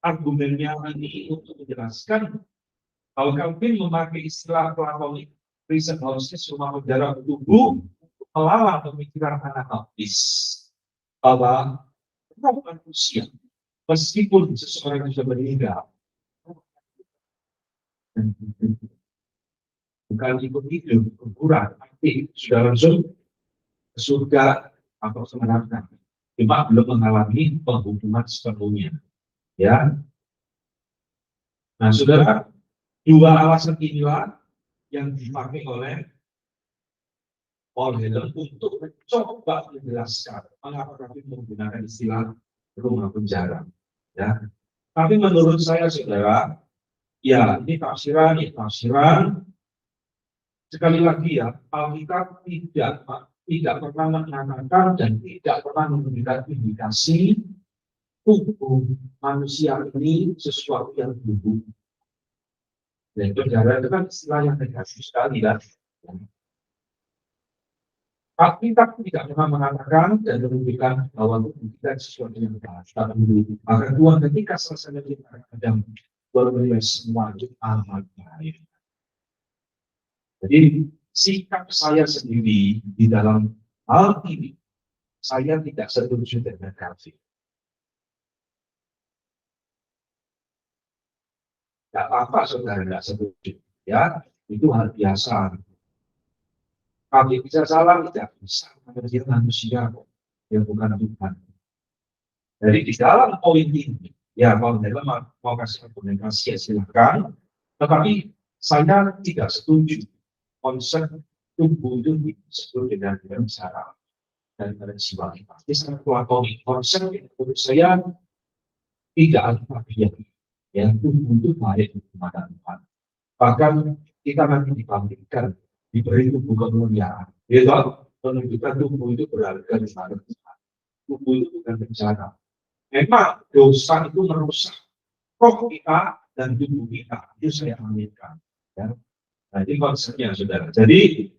argumennya ini untuk menjelaskan bahwa Calvin memakai istilah Platonik prison houses, rumah penjara tubuh, untuk melawan pemikiran anarkis bahwa roh manusia meskipun seseorang sudah meninggal bukan ikut hidup kuburan, tapi sudah langsung ke surga atau ke neraka, cuma belum mengalami penghukuman sepenuhnya. Ya, nah saudara, dua alasan inilah yang dipakai oleh Paul Helen untuk mencoba menjelaskan mengapa kami menggunakan istilah rumah penjara. Ya, tapi menurut saya, saudara, ya ini tafsiran, sekali lagi ya, Alkitab tidak pernah mengatakan dan tidak pernah memberikan indikasi tubuh manusia ini sesuatu yang buruk. Dan penjara itu kan istilah yang negatif sekali kan. Alkitab tidak pernah mengatakan dan menunjukkan bahwa tubuh kita sesuatu yang baik. Maka Tuhan ketika selesai menciptakan Adam bermula semua itu amat baik. Jadi sikap saya sendiri di dalam hal ini, saya tidak setuju dengan Calvin. Tidak apa-apa saudara tidak setuju, ya itu hal biasa. Kami bisa salah, tidak bisa mengerti manusia yang bukan Tuhan. Jadi di dalam poin ini, ya kalau dalam mau kasih komunikasi silakan, tetapi saya tidak setuju konsep tubuh itu disebut dengan cara dan jiwa kita. Ini sangat platonik. Konsep yang menurut saya tidak alamiah. Yang tubuh itu baik kepada Tuhan. Bahkan kita nanti dibangkitkan, diberi tubuh kemuliaan. Yaitu menunjukkan tubuh itu berharga di sana. Tubuh itu bukan bencana. Memang dosa itu merusak roh kita dan tubuh kita. Itu saya aminkan. Ya. Nah, ini konsepnya, saudara. Jadi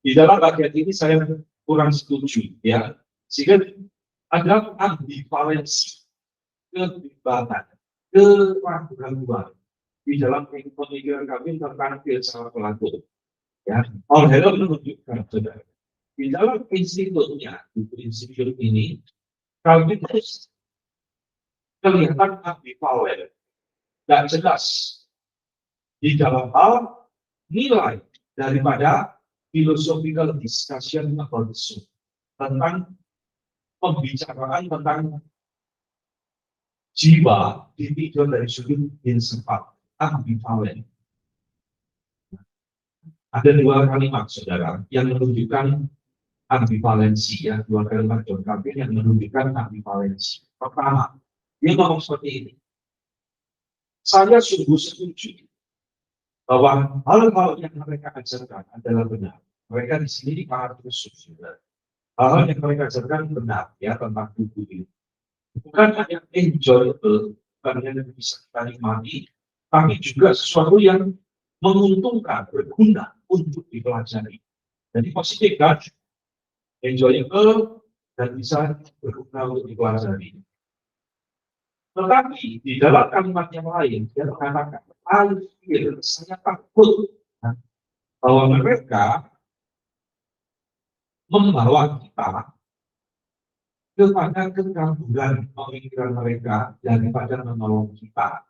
di dalam bagian ini saya kurang setuju, ya. Sehingga ada ambivalensi, kebimbangan, keraguan di dalam pemikiran kami tentang filsafat pelaku. Ya, Paul Helen menunjukkan, saudara, di dalam institutnya, di institut ini, kami terus kelihatan ambivalen, tidak jelas di dalam hal nilai daripada philosophical discussion about the soul, tentang pembicaraan tentang jiwa ditinjau dari sudut filsafat ambivalen. Ada dua kalimat, saudara, yang menunjukkan ambivalensi, ya, dua kalimat John Calvin yang menunjukkan ambivalensi. Pertama, dia ngomong seperti ini. Saya sungguh setuju bahwa hal-hal yang mereka ajarkan adalah benar. Mereka di sini para filsuf, saudara. Hal-hal yang mereka ajarkan benar, ya, tentang tubuh ini. Bukan hanya enjoyable, bukan hanya bisa kita nikmati, tapi juga sesuatu yang menguntungkan, berguna untuk dipelajari. Jadi positif kan, enjoyable dan bisa berguna untuk dipelajari. Tetapi di dalam kalimat yang lain, dia mengatakan, saya takut bahwa mereka membawa kita kepada kekamburan pemikiran mereka daripada menolong kita.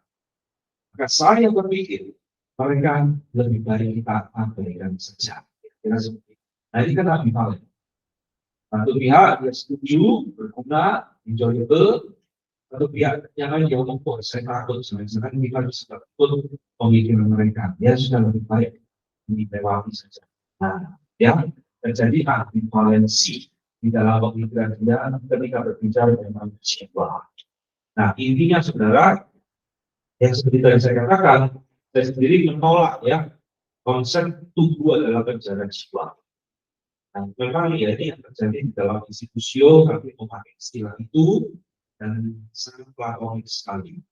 Maka saya berpikir mereka lebih baik kita abaikan saja. Nah ini kan ambivalen. Satu pihak dia setuju, berguna, enjoyable. Satu pihak yang lain dia ngomong, saya takut, sedangkan kita bisa takut pemikiran mereka. Dia sudah lebih baik dilewati saja. Nah, ya terjadi ambivalensi di dalam pemikiran dia ketika berbicara tentang jiwa. Nah intinya, saudara, yang seperti tadi saya katakan, saya sendiri menolak, ya, konsep tubuh adalah penjara jiwa. Nah, memang ya ini yang terjadi di dalam institusio, kami memakai istilah itu dan sangat platonik sekali.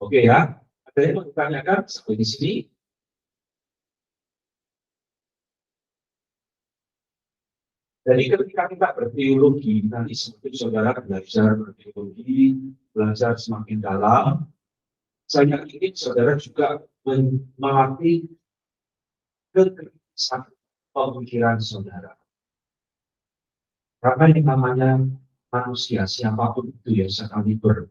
Oke ya, ada yang mau ditanyakan sampai di sini? Jadi ketika kita berteologi, nanti seperti saudara belajar berteologi, belajar semakin dalam, saya ingin saudara juga melatih kekritisan pemikiran saudara. Karena yang namanya manusia, siapapun itu ya, sekalipun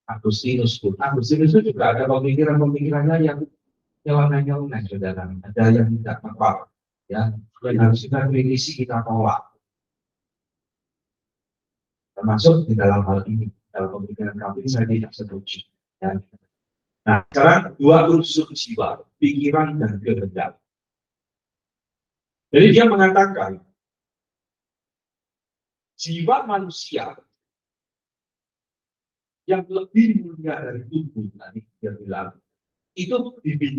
Agustinus pun. Agustinus itu juga ada pemikiran-pemikirannya yang nyeleneh-nyeleneh, saudara. Ada yang tidak tepat, ya. Yang harus kita kritisi, kita tolak. Termasuk di dalam hal ini, dalam pemikiran kami, saya tidak setuju. Ya. Nah, sekarang dua unsur jiwa, pikiran dan kehendak. Jadi dia mengatakan, jiwa manusia yang lebih mulia dari tubuh, tadi dia bilang, itu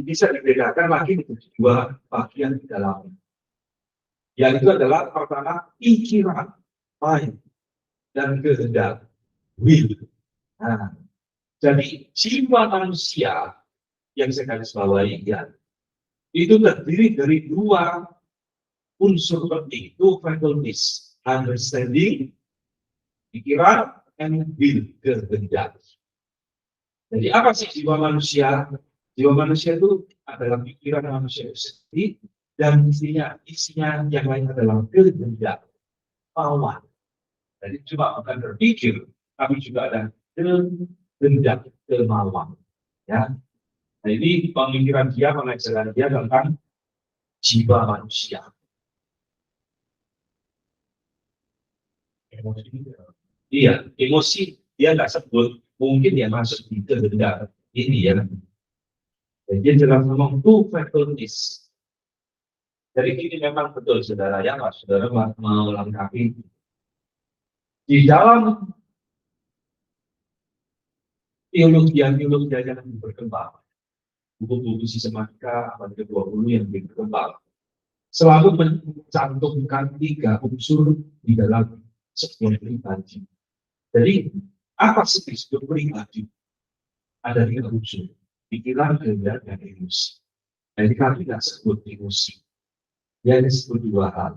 bisa dibedakan lagi menjadi dua bagian di dalamnya. Yaitu adalah pertama pikiran, mind, dan kehendak, will. Nah, jadi jiwa manusia yang saya garis bawahi ya, itu terdiri dari dua unsur penting, two faculties, understanding, pikiran, and will, kehendak. Jadi apa sih jiwa manusia? Jiwa manusia itu adalah pikiran manusia itu sendiri, dan isinya yang lain adalah kehendak, kemauan. Jadi cuma bukan berpikir, tapi juga ada kehendak, kemauan. Ya. Nah, ini pemikiran dia, pengajaran dia tentang jiwa manusia. Iya, emosi dia nggak sebut, mungkin dia masuk di kehendak ini ya. Jadi dia jelas ngomong two faculties. Jadi ini memang betul saudara ya, Mas, saudara melengkapi di dalam teologi yang berkembang, buku-buku sistematika abad ke-20 yang berkembang, selalu mencantumkan tiga unsur di dalam sebuah pribadi. Jadi apa sih disebut pribadi? Ada tiga unsur, pikiran, kehendak, dan emosi. Jadi kami tidak sebut emosi, dia disebut dua hal,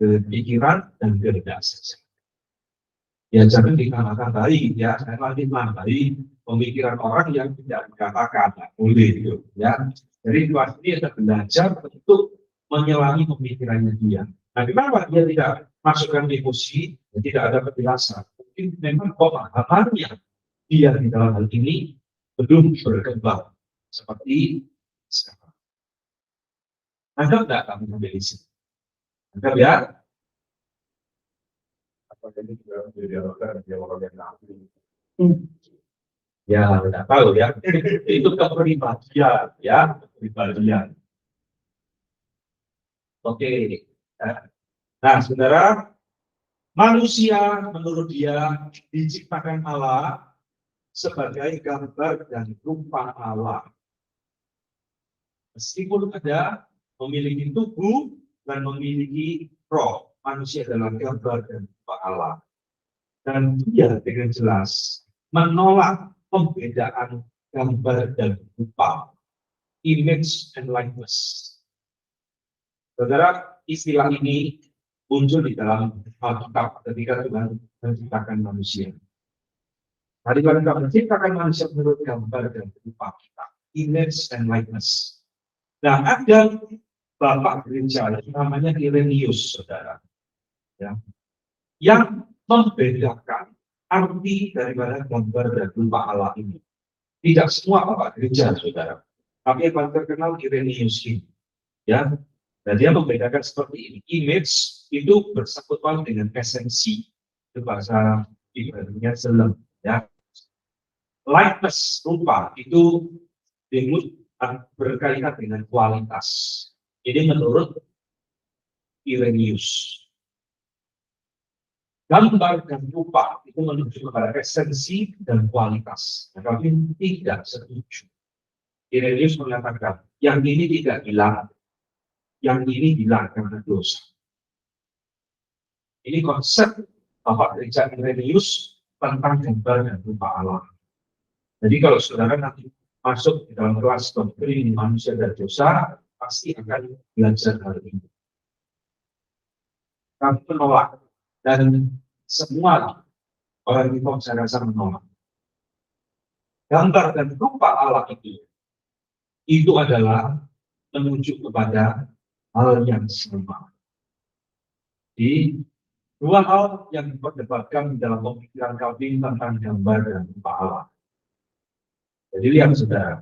pikiran dan kehendak saja. Ya jangan dikatakan baik, ya saya lagi baik pemikiran orang yang tidak dikatakan, boleh gitu, ya. Jadi kelas ini ada belajar untuk menyelangi pemikirannya dia. Nah, kenapa dia tidak masukkan emosi, tidak ada penjelasan? Mungkin memang pemahamannya dia di dalam hal ini belum berkembang seperti sekarang. Anggap tidak kamu memilih sini? Anggap ya. Ya, tidak tahu ya. Itu kepribadian, ya, kepribadian. Oke. Nah, saudara, manusia menurut dia diciptakan Allah sebagai gambar dan rupa Allah. Meskipun ada memiliki tubuh dan memiliki roh, manusia adalah gambar dan rupa Allah. Dan dia dengan jelas menolak pembedaan gambar dan rupa, image and likeness. Saudara, istilah ini muncul di dalam Alkitab ketika Tuhan menciptakan manusia. Hari Tuhan menciptakan manusia menurut gambar dan rupa kita, image and likeness. Nah, ada bapak gereja namanya Irenaeus, saudara, ya, yang membedakan arti daripada gambar dan rupa Allah ini. Tidak semua bapak gereja, saudara, tapi yang paling terkenal Irenaeus ini, ya. Dan dia membedakan seperti ini. Image itu bersangkut paut dengan esensi, itu bahasa Ibrani-nya zelem, ya. Likeness, rupa, itu berkaitan dengan kualitas. Ini menurut Irenaeus. Gambar dan rupa itu menunjuk kepada esensi dan kualitas. Tapi tidak setuju. Irenaeus mengatakan, yang ini tidak hilang, yang ini hilang karena dosa. Ini konsep Bapak Gereja Irenaeus tentang gambar dan rupa Allah. Jadi kalau saudara nanti masuk di dalam kelas doktrin manusia dan dosa, pasti akan belajar hal ini. Kami menolak, dan semua orang Reform saya rasa menolak. gambar dan rupa Allah itu adalah menuju kepada hal yang sama. Di dua hal yang diperdebatkan dalam pemikiran Calvin tentang gambar dan rupa Allah. Jadi lihat saudara,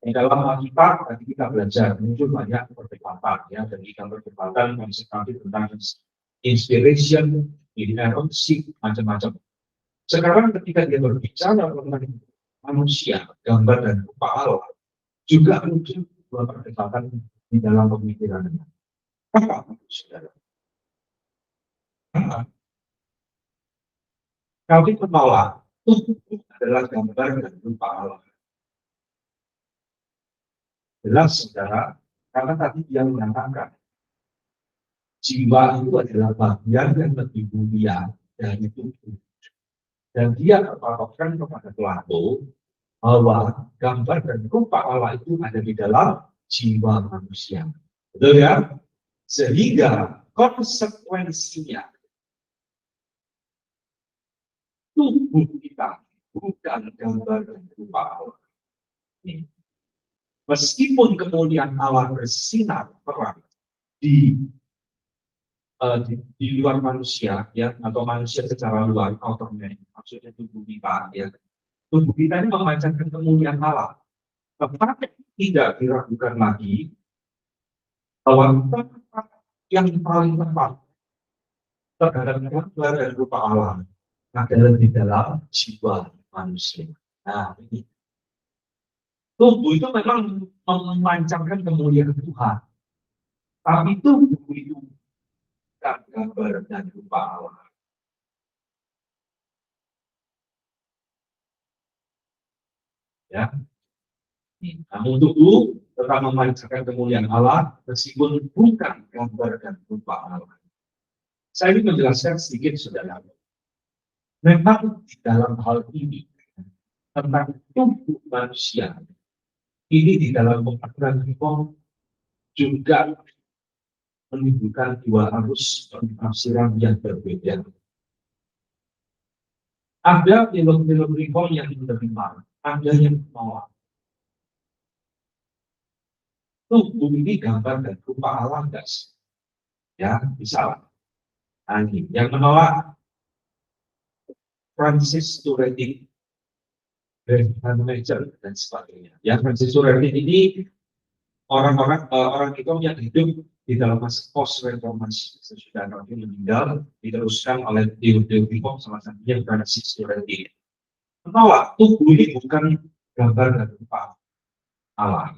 di dalam Alkitab tadi kita belajar muncul banyak perdebatan ya, dan kita perdebatan konsep tentang inspiration, inerrancy, macam-macam. Sekarang ketika dia berbicara tentang manusia, gambar dan rupa Allah, juga muncul dua perdebatan di dalam pemikirannya. Apa saudara? Calvin menolak tubuh adalah gambar dan rupa Allah. Jelas saudara, karena tadi dia mengatakan jiwa itu adalah bagian yang lebih mulia dari tubuh. Dan dia terpatokkan kepada Plato bahwa gambar dan rupa Allah itu ada di dalam jiwa manusia. Betul ya? Sehingga konsekuensinya tubuh kita bukan gambar dan rupa Allah. Meskipun kemuliaan Allah bersinar terang di luar manusia, ya, atau manusia secara luar, outer man, maksudnya tubuh kita, ya, tubuh kita ini memancarkan kemuliaan Allah. Tetapi tidak diragukan lagi bahwa tempat yang paling tepat terhadap gambar dan rupa Allah adalah di dalam jiwa manusia. Nah, ini tubuh itu memang memancarkan kemuliaan Tuhan, tapi tubuh itu bukan gambar dan rupa Allah. Ya, namun tubuh tetap memancarkan kemuliaan Allah meskipun bukan gambar dan rupa Allah. Saya ingin menjelaskan sedikit, saudara. Memang di dalam hal ini tentang tubuh manusia ini di dalam pemikiran Reform juga menimbulkan dua arus penafsiran yang berbeda. Ada film-film Reform yang menerima, ada yang menolak. Tubuh ini gambar dan rupa Allah, guys. Ya, misalnya. Yang menolak Francis Turretin, Manager dan sebagainya. Ya, Francis Turretin ini orang itu yang hidup di dalam masa post reformasi, sesudah Calvin meninggal, diteruskan oleh teori Reform, salah satunya Francis Turretin. Menolak tubuh ini bukan gambar dan rupa Allah.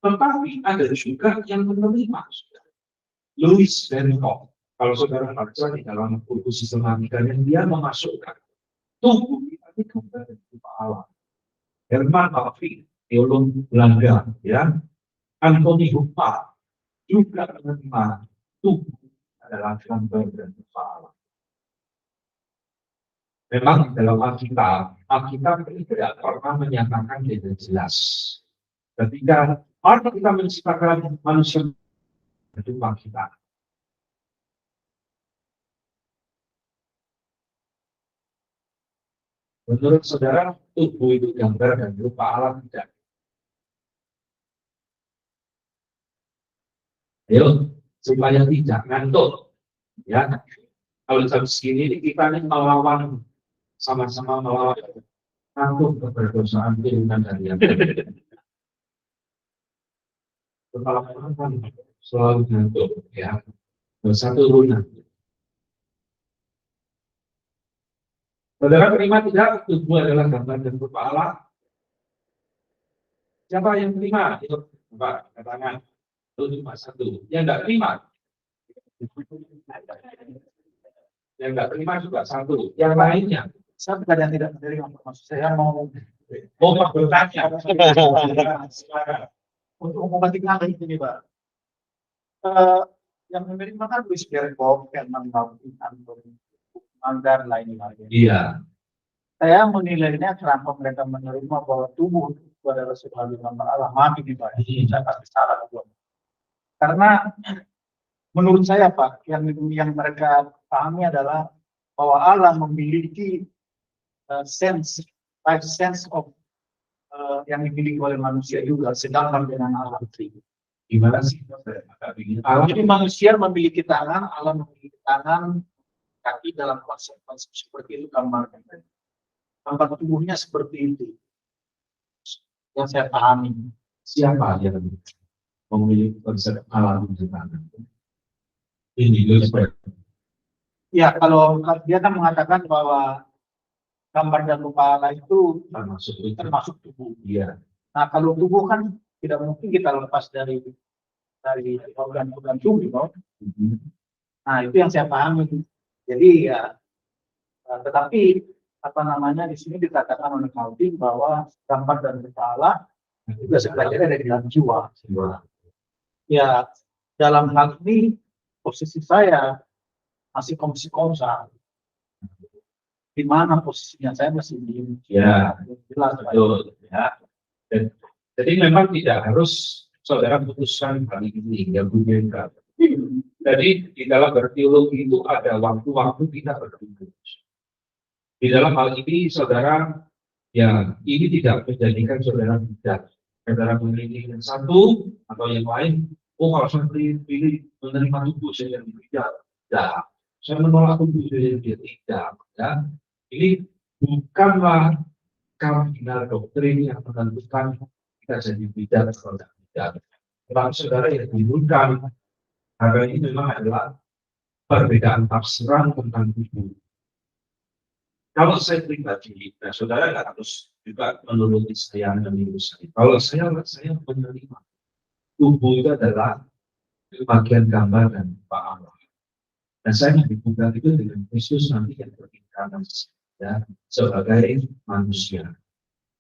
Tetapi ada juga yang menerima. Louis Benioff, kalau saudara baca di dalam buku sistematikanya, dia memasukkan tubuh kita itu gambar dan rupa Allah. Herman Bavinck, teolog Belanda, ya, Anthony Huppert juga menerima tubuh adalah gambar dan rupa Allah. Memang dalam Alkitab tidak pernah menyatakan dengan jelas. Ketika kita menciptakan manusia rupa kita, menurut saudara tubuh itu gambar dan rupa Allah tidak? Ayo, supaya tidak ngantuk, ya. Kalau jam segini ini kita ini melawan, sama-sama melawan ngantuk keberdosaan keinginan kalian. Kepala kan selalu ngantuk, ya. Satu turunan. Saudara terima tidak tubuh adalah gambar dan rupa Allah? Siapa yang terima? Itu Pak, katakan. Itu cuma satu. Yang tidak terima? Yang tidak terima juga satu. Yang lainnya? Saya bukan yang tidak menerima, maksud saya mau bertanya. Untuk mengobati lagi ini, Pak. Yang menerima kan Louis Benioff, Herman Bavinck, Anthony Huppert, dan lain-lain. Iya. Saya menilainya kenapa mereka menerima bahwa tubuh itu adalah sebagai gambar Allah. Maaf ini Pak, saya pasti salah. Karena menurut saya Pak, yang mereka pahami adalah bahwa Allah memiliki five sense of yang dimiliki oleh manusia juga, sedangkan dengan alam. Gimana sih? Alam Jadi manusia memiliki tangan, alam memiliki tangan, kaki dalam konsep-konsep seperti itu gambarnya. Gambar tubuhnya seperti itu. Yang saya pahami. siapa yang memiliki konsep alam di tangan? Ini Ya, kalau dia kan mengatakan bahwa gambar dan kepala itu termasuk tubuh. Iya. Nah, kalau tubuh kan tidak mungkin kita lepas dari organ-organ tubuh, no? Nah, itu yang saya pahami. Jadi ya, tetapi apa namanya di sini dikatakan oleh Calvin bahwa gambar dan kepala juga sebenarnya ada di dalam jiwa. Ya, dalam hal ini posisi saya masih komisi konsa. Di mana posisinya saya masih belum jelas, betul ya. Dan, jadi memang tidak harus saudara putuskan kali ini ya Bu Jendra. Jadi di dalam berteologi itu ada waktu-waktu kita berkumpul. Di dalam hal ini saudara, ya ini tidak menjadikan saudara tidak. Saudara memilih yang satu atau yang lain. Oh, kalau saya pilih menerima tubuh saya yang tidak. Tidak. Saya menolak tubuh saya yang tidak. Ya. Ini bukanlah kardinal doktrin yang menentukan kita jadi bidat atau tidak bidat. Tetapi saudara yang diberikan harga ini memang adalah perbedaan tafsiran tentang tubuh. Kalau saya pribadi, nah saudara nggak harus juga menuruti saya meniru saya. Kalau saya menerima tubuh itu adalah bagian gambar dan Allah. Dan saya menghubungkan itu dengan Kristus nanti yang berinkarnasi ya, sebagai manusia.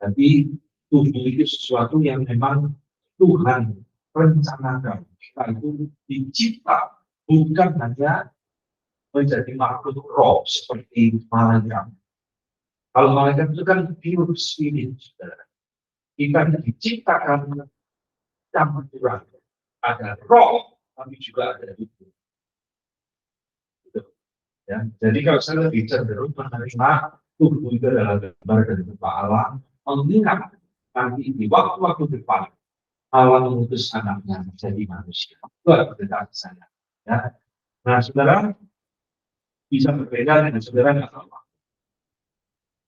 Tapi tubuh itu sesuatu yang memang Tuhan rencanakan. Kita itu dicipta bukan hanya menjadi makhluk roh seperti malaikat. Kalau malaikat itu kan pure spirit, saudara. Kita diciptakan campuran. Ada roh, tapi juga ada tubuh. Ya. Jadi kalau saya lebih cenderung menerima tubuh itu adalah gambar dari Bapa Allah, mengingat nanti di waktu-waktu depan Allah mengutus anaknya menjadi manusia. Itu adalah perbedaan saya. Ya. Nah, saudara bisa berbeda dengan saudara nggak tahu.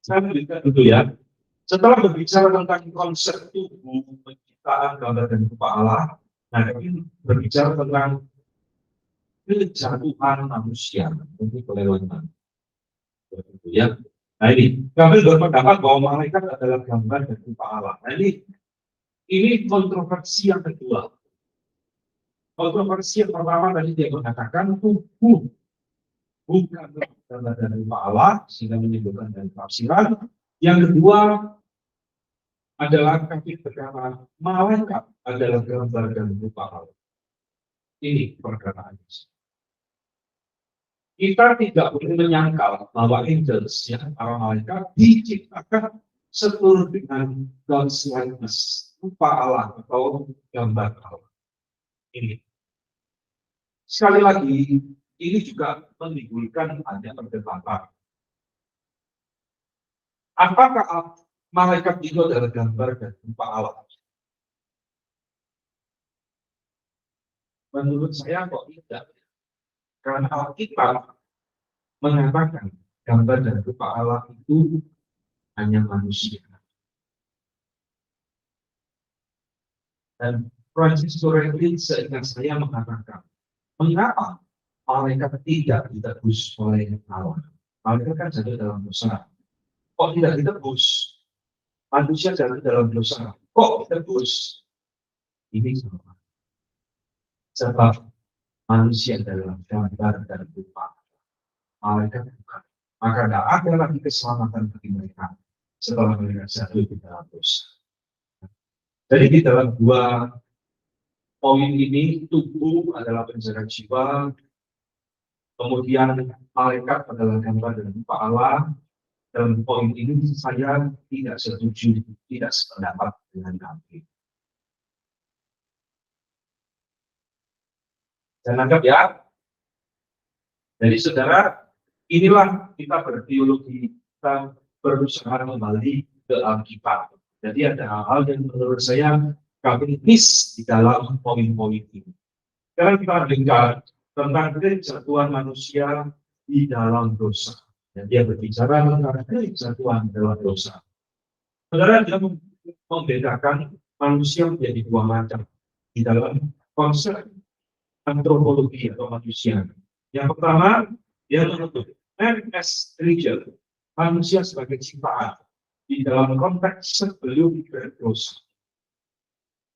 Saya berikan dulu ya. Setelah berbicara tentang konsep tubuh, penciptaan gambar dan Bapa Allah, nah ini berbicara tentang kejatuhan manusia, ini kelewatan. Ya. Nah ini, kami berpendapat bahwa malaikat adalah gambar dari Bapa Allah. Nah ini kontroversi yang kedua. Kontroversi yang pertama tadi dia mengatakan tubuh bukan gambar dari Bapa Allah, sehingga menimbulkan dari tafsiran. Yang kedua adalah kami berkata malaikat adalah gambar dari Bapa Allah. Ini perkataannya. Kita tidak boleh menyangkal bahwa angels, ya, para malaikat diciptakan seluruh dengan God's likeness, rupa Allah atau gambar Allah. Ini. Sekali lagi, ini juga menimbulkan banyak perdebatan. Apakah malaikat itu adalah gambar dan rupa Allah? Menurut saya kok tidak. Karena Alkitab mengatakan gambar dan rupa Allah itu hanya manusia. Dan Francis Turretin seingat saya mengatakan, mengapa malaikat tidak ditebus oleh Allah? Malaikat kan jatuh dalam dosa. Kok tidak ditebus? Manusia jatuh dalam dosa. Kok ditebus? Ini sama. Sebab manusia adalah gambar dan rupa. Malaikat bukan. Maka tidak ada lagi keselamatan bagi mereka setelah mereka jatuh di dalam dosa. Jadi di dalam dua poin ini, tubuh adalah penjara jiwa, kemudian malaikat adalah gambar dan rupa Allah. Dalam poin ini saya tidak setuju, tidak sependapat dengan kami. Dan anggap ya, jadi saudara, inilah kita berteologi, kita berusaha kembali ke Alkitab. Jadi ada hal-hal yang menurut saya kami miss di dalam poin-poin ini. Sekarang kita dengar tentang kesatuan manusia di dalam dosa. Dan dia berbicara tentang kesatuan dalam dosa. Saudara, dia membedakan manusia menjadi dua macam di dalam konsep antropologi atau manusia. Yang pertama, dia menuntut man as creature, manusia sebagai ciptaan di dalam konteks sebelum berdosa.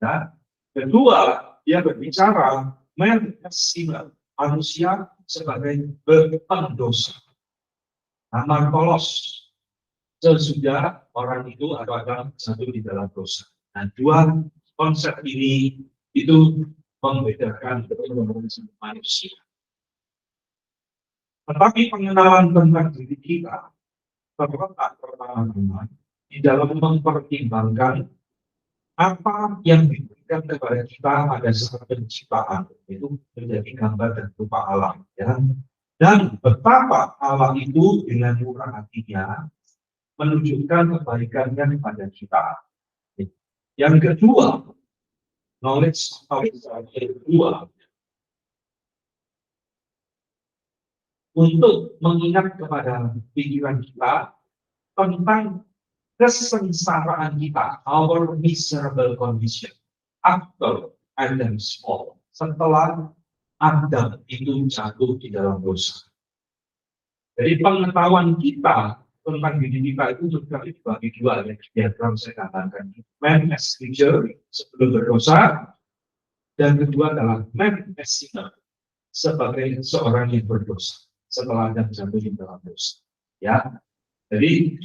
Dan kedua, dia berbicara man as sinner, manusia sebagai berpendosa. Amartolos, sesudah orang itu adalah jatuh di dalam dosa. Nah, dua konsep ini itu membedakan manusia. Tetapi pengenalan tentang diri kita terletak pertama-tama di dalam mempertimbangkan apa yang diberikan kepada kita pada saat penciptaan, itu menjadi gambar dan rupa alam. Ya. Dan betapa Allah itu dengan murah hatinya menunjukkan kebaikannya kepada kita. Yang kedua, knowledge of yang kedua, untuk mengingat kepada pikiran kita tentang kesengsaraan kita, our miserable condition, after Adam's fall, setelah Adam itu jatuh di dalam dosa. Jadi pengetahuan kita tentang diri kita itu juga dibagi dua, yang diagram saya katakan, man as creature sebelum berdosa, dan kedua adalah man as sinner sebagai seorang yang berdosa setelah Adam jatuh di dalam dosa. Ya, jadi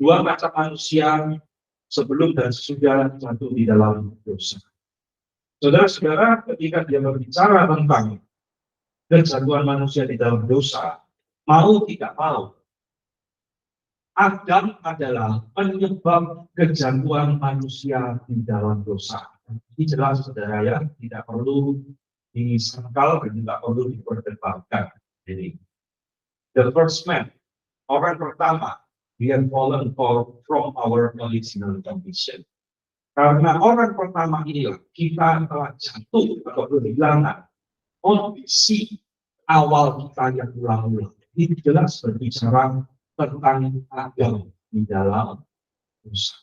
dua macam manusia sebelum dan sesudah jatuh di dalam dosa. Saudara-saudara, ketika dia berbicara tentang kejatuhan manusia di dalam dosa, mau tidak mau, Adam adalah penyebab kejatuhan manusia di dalam dosa. Ini jelas, saudara, ya, tidak perlu disangkal dan tidak perlu diperdebatkan. Jadi, the first man, orang pertama, we have fallen from our original condition. Karena orang pertama inilah kita telah jatuh atau kehilangan kondisi awal kita yang ulang-ulang. Ini jelas berbicara tentang Adam di dalam dosa.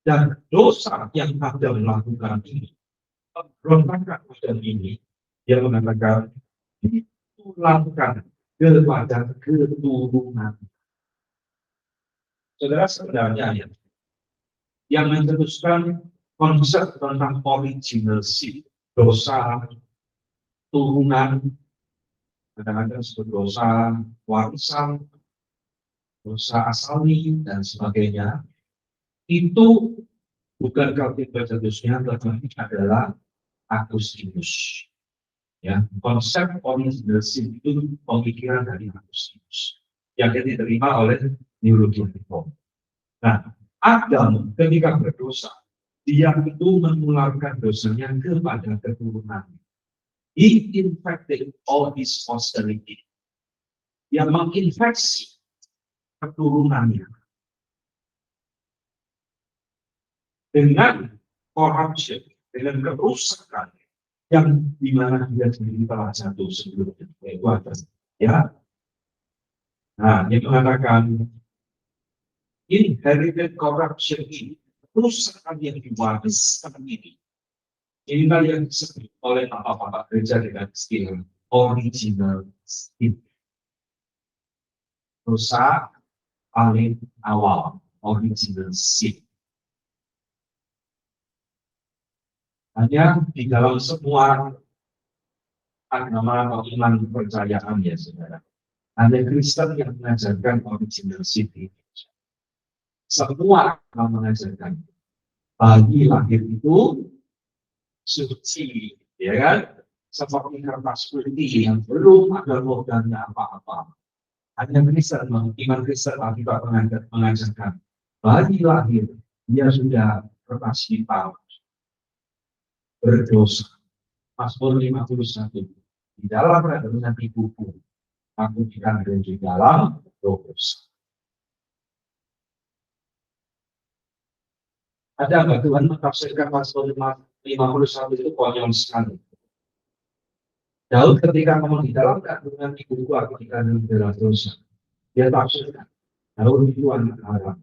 Dan dosa yang Adam lakukan ini, pemberontakan Adam ini, dia mengatakan, ditulangkan kepada keturunan. Saudara, sebenarnya ya, yang mencetuskan konsep tentang original sin, dosa, turunan, kadang-kadang disebut dosa warisan, dosa asali, dan sebagainya, itu bukan Calvin pencetusnya, tetapi adalah Agustinus. Ya, konsep original sin itu pemikiran dari Agustinus yang diterima oleh neurologi reform. Nah, Adam ketika berdosa, dia itu menularkan dosanya kepada keturunan. He infected all his posterity. Yang menginfeksi keturunannya dengan corruption, dengan kerusakan yang dimana dia sendiri telah jatuh sebelumnya. Itu ada, ya. Nah, dia mengatakan inherited corruption ini, kerusakan yang diwariskan ini, inilah yang disebut oleh bapak-bapak gereja dengan istilah original sin. Dosa paling awal, original sin. Hanya di dalam semua agama atau iman kepercayaan, ya saudara, hanya Kristen yang mengajarkan original sin. Semua agama mengajarkan bayi lahir itu suci, ya kan? Seperti kertas putih yang belum ada logamnya apa-apa. Hanya Kristen, iman Kristen juga mengajarkan bayi lahir dia sudah kertas hitam, berdosa. Mazmur 51 di dalam renungan ibuku aku dikandung di dalam dosa. Ada nggak Tuhan mentafsirkan pasal 51 itu konyol sekali. Daud ketika ngomong di dalam kandungan ibuku aku dikandung dalam dosa. Dia tafsirkan. Daud itu anak haram.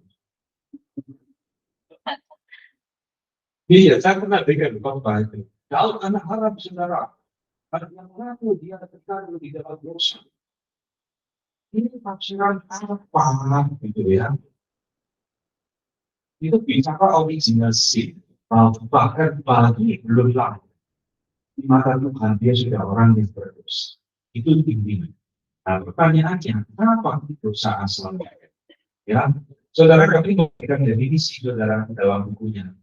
Iya, saya pernah dengar khotbah itu. Daud anak haram, saudara. Ada yang mengaku dia terkandung di dalam dosa. Ini tafsiran apa gitu ya? Itu bicara original sin. Bahkan bagi belum lahir. Di mata Tuhan dia sudah orang yang berdosa. Itu tinggi. Nah, pertanyaannya, kenapa dosa asalnya? Ya, saudara kami memberikan definisi saudara dalam bukunya.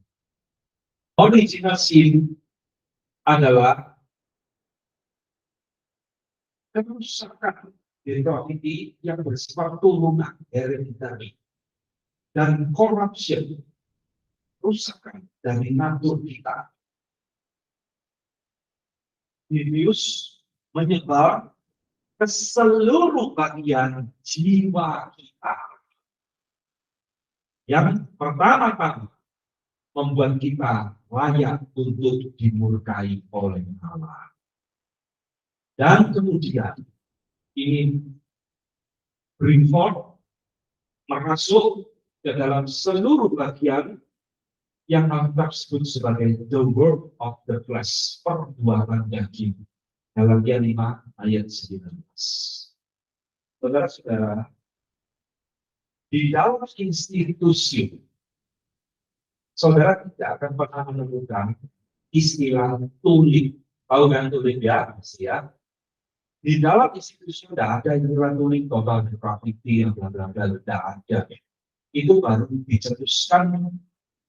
Original sin adalah kerusakan identity yang bersifat turunan hereditary dan corruption, kerusakan dari natur kita. Virus menyebar ke seluruh bagian jiwa kita. Yang pertama-tama membuat kita layak untuk dimurkai oleh Allah. Dan kemudian ini brimford merasuk ke dalam seluruh bagian yang kita sebut sebagai the work of the flesh, perbuatan daging. Galatia 5 ayat 19. Saudara-saudara, di dalam institusi, saudara tidak akan pernah menemukan istilah tulik. Tahu kan tulik ya? Di dalam institusi tidak ada istilah tulik total depravity yang benar-benar tidak ada. Itu baru dicetuskan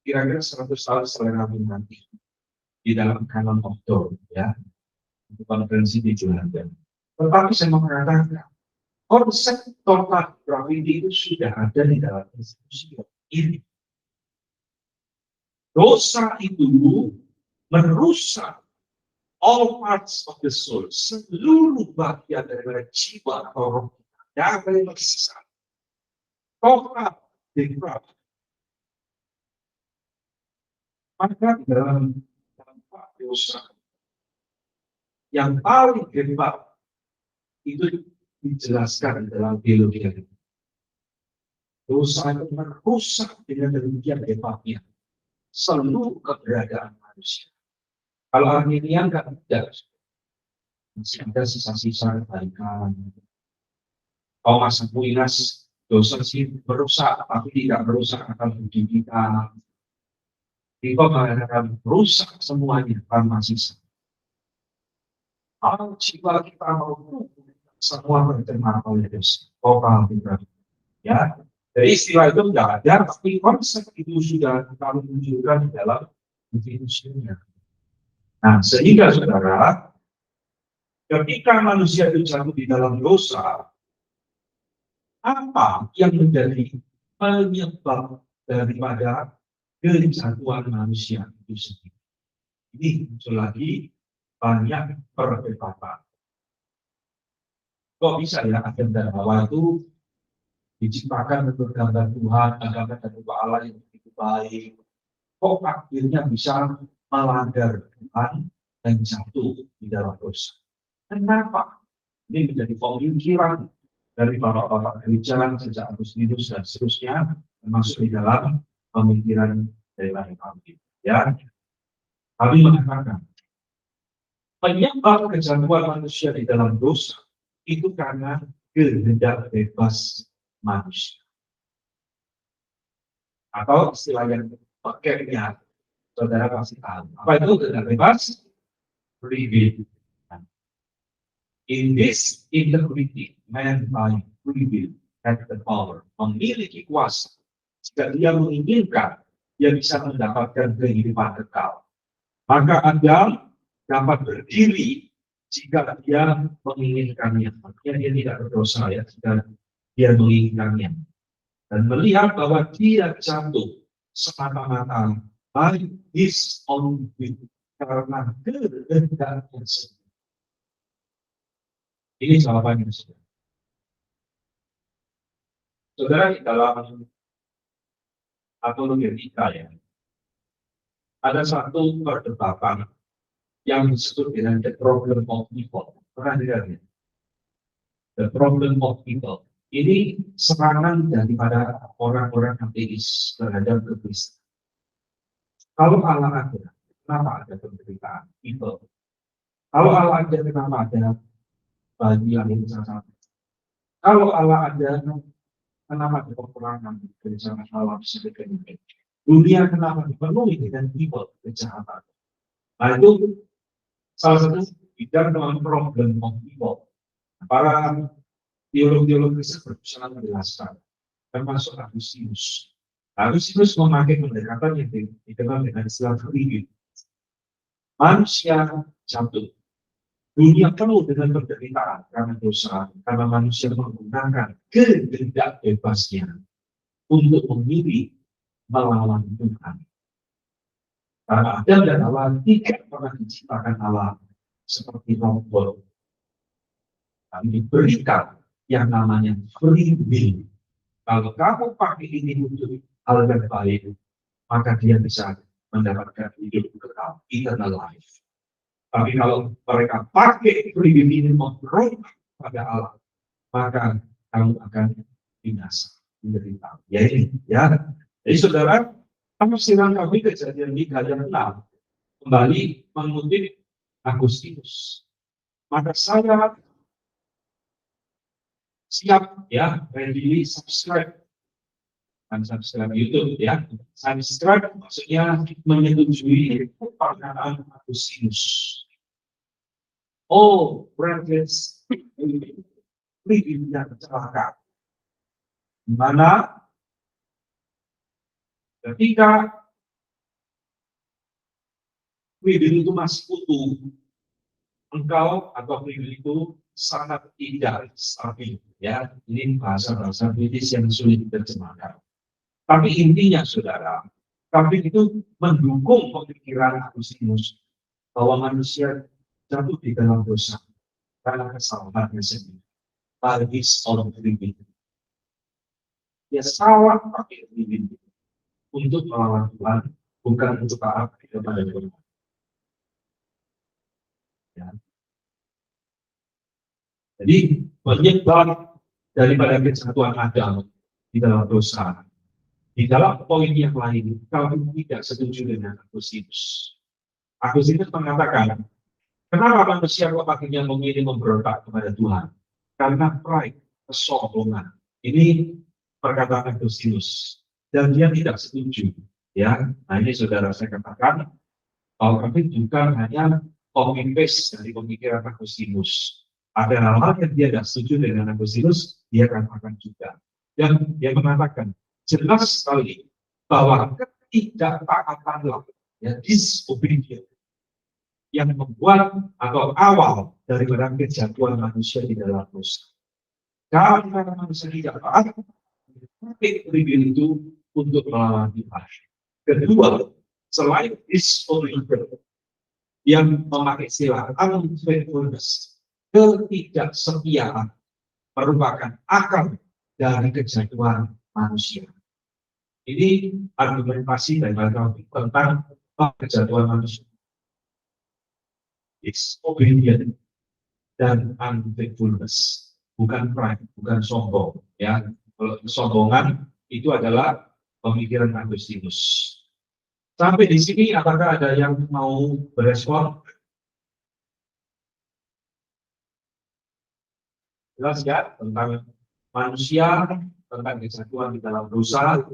kira-kira 100 tahun setelah kami nanti di dalam kanon of Dort, ya, konferensi di Belanda. Tetapi saya mau mengatakan konsep total depravity itu sudah ada di dalam institusi ini. Dosa itu merusak all parts of the soul, seluruh bagian dari jiwa atau roh kita, yang paling tersisa. Total depravity. Maka dalam dampak dosa yang paling hebat itu dijelaskan dalam teologi. Dosa itu merusak dengan demikian hebatnya seluruh keberadaan manusia. Kalau Arminian kan tidak, masih ada sisa-sisa kebaikan. Thomas Aquinas, dosa sih merusak, tapi tidak merusak akal budi kita. Kita mengatakan merusak semuanya tanpa sisa. Kalau jiwa kita mau semua berterima oleh dosa, total tidak. Ya, jadi istilah itu tidak ada, tapi konsep itu sudah kami tunjukkan di dalam definisinya. Nah, sehingga saudara, ketika manusia itu jatuh di dalam dosa, apa yang menjadi penyebab daripada kejatuhan manusia itu sendiri? Ini muncul lagi banyak perdebatan. Kok bisa ya agenda bahwa itu diciptakan menurut gambar Tuhan, agama dan Allah yang begitu baik? Kok akhirnya bisa melanggar Tuhan dan jatuh di dalam dosa? Kenapa? Ini menjadi pemikiran dari bapak-bapak gereja sejak Agustinus dan seterusnya, termasuk di dalam pemikiran dari kami. Ya, kami mengatakan penyebab kejatuhan manusia di dalam dosa itu karena kehendak bebas manusia. Atau istilah yang pakainya, saudara pasti tahu. Apa itu kehendak bebas? Free will. In this integrity, man by free will has the power, memiliki kuasa. Jika dia menginginkan, dia bisa mendapatkan kehidupan kekal. Maka Adam dapat berdiri jika dia menginginkannya. Artinya dia tidak berdosa ya, jika dia menginginkannya. Dan melihat bahwa dia jatuh semata-mata by his own will, karena kehendaknya sendiri. Ini jawabannya. Saudara, di dalam apologetika ya, ada satu perdebatan yang disebut dengan the problem of evil. Pernah dengar ya? The problem of evil. Ini serangan daripada orang-orang ateis terhadap kekristenan. Kalau Allah ada, kenapa ada penderitaan? Evil. Kalau Allah ada, kenapa ada bagi yang salah? Kalau Allah ada, kenapa ada peperangan bencana alam sebagainya? Dunia kenapa dipenuhi dengan evil, kejahatan? Nah itu salah satu bidang dalam problem of evil. Para teolog-teolog Kristen berusaha menjelaskan, termasuk Agustinus. Agustinus memakai pendekatan yang dikenal dengan istilah free will. Manusia jatuh. Dunia penuh dengan penderitaan karena dosa, karena manusia menggunakan kehendak bebasnya untuk memilih melawan Tuhan. Karena Adam dan Hawa tidak pernah diciptakan Allah seperti robot. Kami diberikan yang namanya free will. Kalau kamu pakai ini untuk hal yang baik, maka dia bisa mendapatkan hidup kekal, eternal life. Tapi kalau mereka pakai free will ini memberontak pada Allah, maka kamu akan binasa, menderita. Ya ini, ya. Jadi saudara, tafsiran kami kejadian 3 ayat 6 kembali mengutip Agustinus. Maka saya siap ya, ready subscribe dan subscribe YouTube ya. Subscribe maksudnya menyetujui pernyataan Agustinus. Oh, brothers, tidak celaka. Di mana ketika pribadi itu masih utuh, engkau atau pribadi itu sangat tidak stabil. Ya, ini bahasa-bahasa British yang sulit diterjemahkan. Tapi intinya, saudara, kami itu mendukung pemikiran Agustinus bahwa manusia jatuh di dalam dosa karena kesalahannya sendiri. By his own free will. Dia salah pakai free will untuk melawan Tuhan, bukan untuk taat kepada Tuhan. Ya. Jadi penyebab daripada kesatuan Adam di dalam dosa, di dalam poin yang lain, kami tidak setuju dengan Agustinus. Agustinus mengatakan, kenapa manusia kok akhirnya memilih memberontak kepada Tuhan? Karena pride, kesombongan. Ini perkataan Agustinus. Dan dia tidak setuju. Ya, nah ini saudara saya katakan, bahwa kami bukan hanya copy paste dari pemikiran Agustinus. Ada hal-hal yang dia tidak setuju dengan Agustinus, dia katakan juga. Dan dia mengatakan, jelas sekali bahwa ketidaktaatan, ya, disobedience, yang membuat atau awal daripada kejatuhan manusia di dalam dosa. Karena manusia tidak taat, pakai pribadi itu untuk melawan Tuhan. Kedua, selain disobedience, yang memakai istilah unfaithfulness, ketidaksetiaan merupakan akar dari kejatuhan manusia. Ini argumentasi dari tentang kejatuhan manusia. Disobedience dan unfaithfulness, bukan pride, bukan sombong. Ya, kalau kesombongan itu adalah pemikiran Agustinus. Sampai di sini, apakah ada yang mau berespon? Jelas ya, tentang manusia, tentang kesatuan di dalam dosa,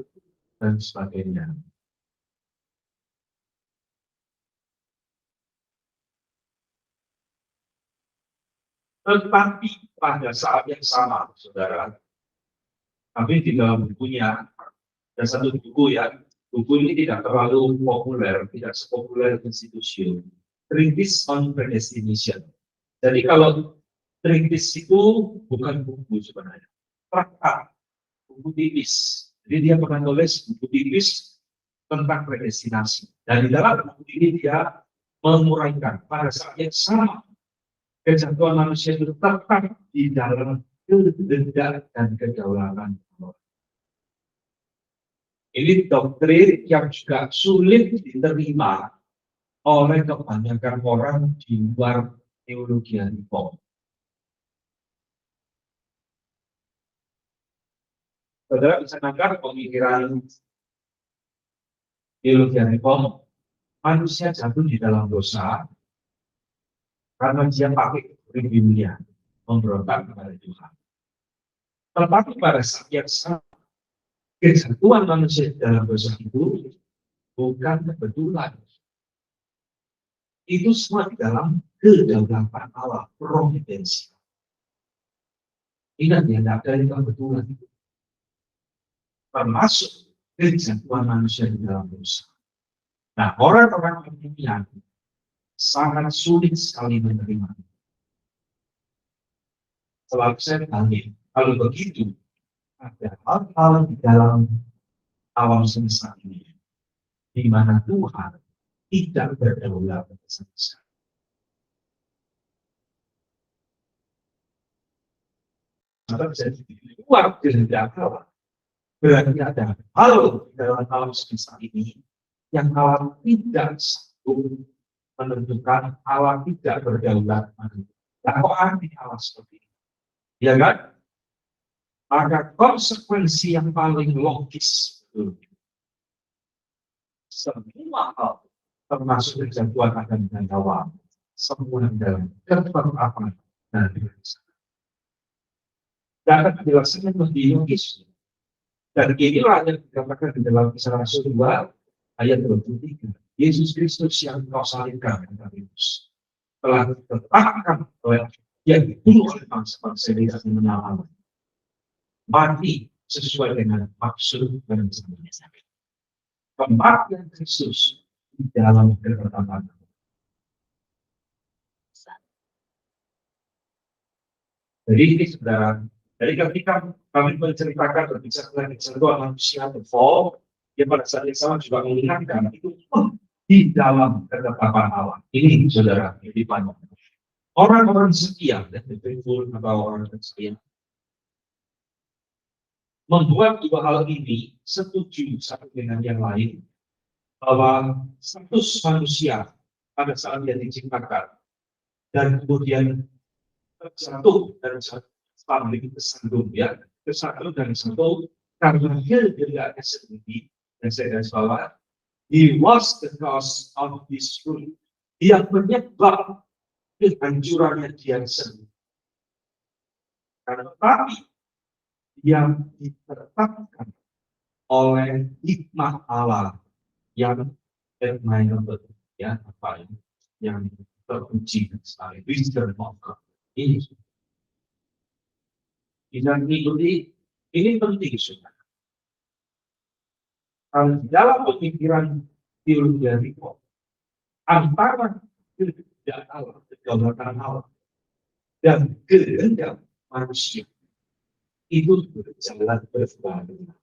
dan sebagainya. Tetapi pada saat yang sama, saudara, tapi di dalam bukunya, ada satu buku ya, buku ini tidak terlalu populer, tidak sepopuler Constitution, Treatise on Predestination. Jadi kalau treatise itu bukan buku sebenarnya, traktat, buku tipis. Jadi dia pernah nulis buku tipis tentang predestinasi. Dan di dalam buku ini dia menguraikan pada saat yang sama kejatuhan manusia itu tetap di dalam kehendak dan kedaulatan Allah. Ini doktrin yang juga sulit diterima oleh kebanyakan orang di luar teologi reform. Saudara bisa nangkap pemikiran teologi reform, manusia jatuh di dalam dosa karena dia pakai dunia memberontak kepada Tuhan. Tetapi pada saat yang sama, kejatuhan manusia dalam dosa itu bukan kebetulan. Itu semua di dalam kedaulatan Allah, providensi. Ingat ya, tidak ada yang kebetulan. Termasuk kejatuhan manusia di dalam dosa. Nah, orang-orang demikian sangat sulit sekali menerima. Selalu saya tanya, kalau begitu, ada hal-hal di dalam alam semesta ini di mana Tuhan tidak berdaulat sama sekali. Maka bisa di luar kehendak Allah. Berarti ada hal di dalam alam semesta ini yang Allah tidak sanggup menentukan, Allah tidak berdaulat. Nah, kok arti Allah seperti ini? Ya kan? Maka konsekuensi yang paling logis semua hal termasuk kejatuhan Adam dan Hawa semua dalam ketetapan dan kebiasaan. Dapat dijelaskan lebih logis. Dan inilah yang dikatakan di dalam Kisah Rasul 2 ayat 23. Yesus Kristus yang kau salibkan telah ditetapkan oleh yang dibunuh oleh bangsa-bangsa yang tidak mengenal Allah. Mati sesuai dengan maksud dan rencana. Kematian Kristus di dalam ketetapan. Jadi ini saudara, dari ketika kami menceritakan berbicara tentang kejatuhan manusia berfall, ya pada saat yang sama juga mengingatkan itu di dalam ketetapan Allah. Ini saudara, ini banyak. Orang-orang setia dan faithful atau orang setia membuat dua hal ini setuju satu dengan yang lain bahwa status manusia pada saat dia diciptakan dan kemudian terjatuh dan setelah tersandung ya tersandung dan satu karena dia tidak sendiri dan saya garis bawah he was the cause of this ruin, yang menyebab kehancurannya dia sendiri karena tetapi yang ditetapkan oleh hikmah Allah yang admirable ya apa yang teruji sekali wisdom of God ini bisa mengikuti ini penting saudara. Dalam pemikiran teologi reform antara kehendak Allah, kedaulatan Allah dan kehendak manusia itu berjalan berbarengan.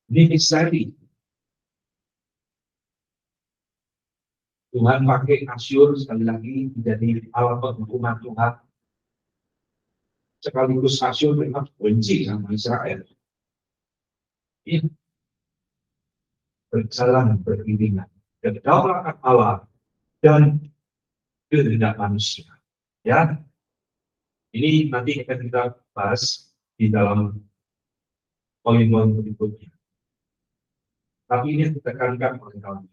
Ini misteri. Tuhan pakai Asyur sekali lagi menjadi alat penghukuman Tuhan. Sekaligus Asyur memang benci sama Israel. Ini berjalan beriringan. Kedaulatan Allah dan kehendak manusia. Ya, ini nanti akan kita bahas di dalam poin-poin berikutnya. Tapi ini ditekankan oleh kami.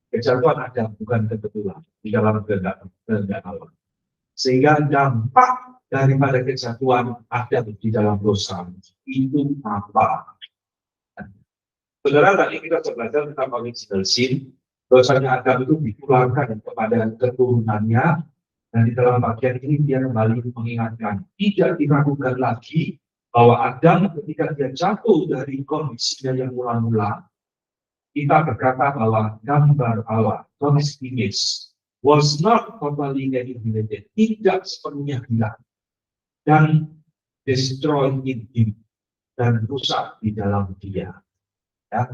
Kejatuhan ada bukan kebetulan di dalam kehendak Allah. Sehingga dampak daripada kejatuhan ada di dalam dosa itu apa? Saudara, tadi kita belajar tentang original sin. Dosanya Adam itu dipulangkan kepada keturunannya, dan di dalam bagian ini dia kembali mengingatkan, tidak diragukan lagi bahwa Adam ketika dia jatuh dari kondisinya yang mula-mula, kita berkata bahwa gambar Allah, God's image, was not totally eliminated, tidak sepenuhnya hilang, dan destroyed in him, dan rusak di dalam dia. Ya.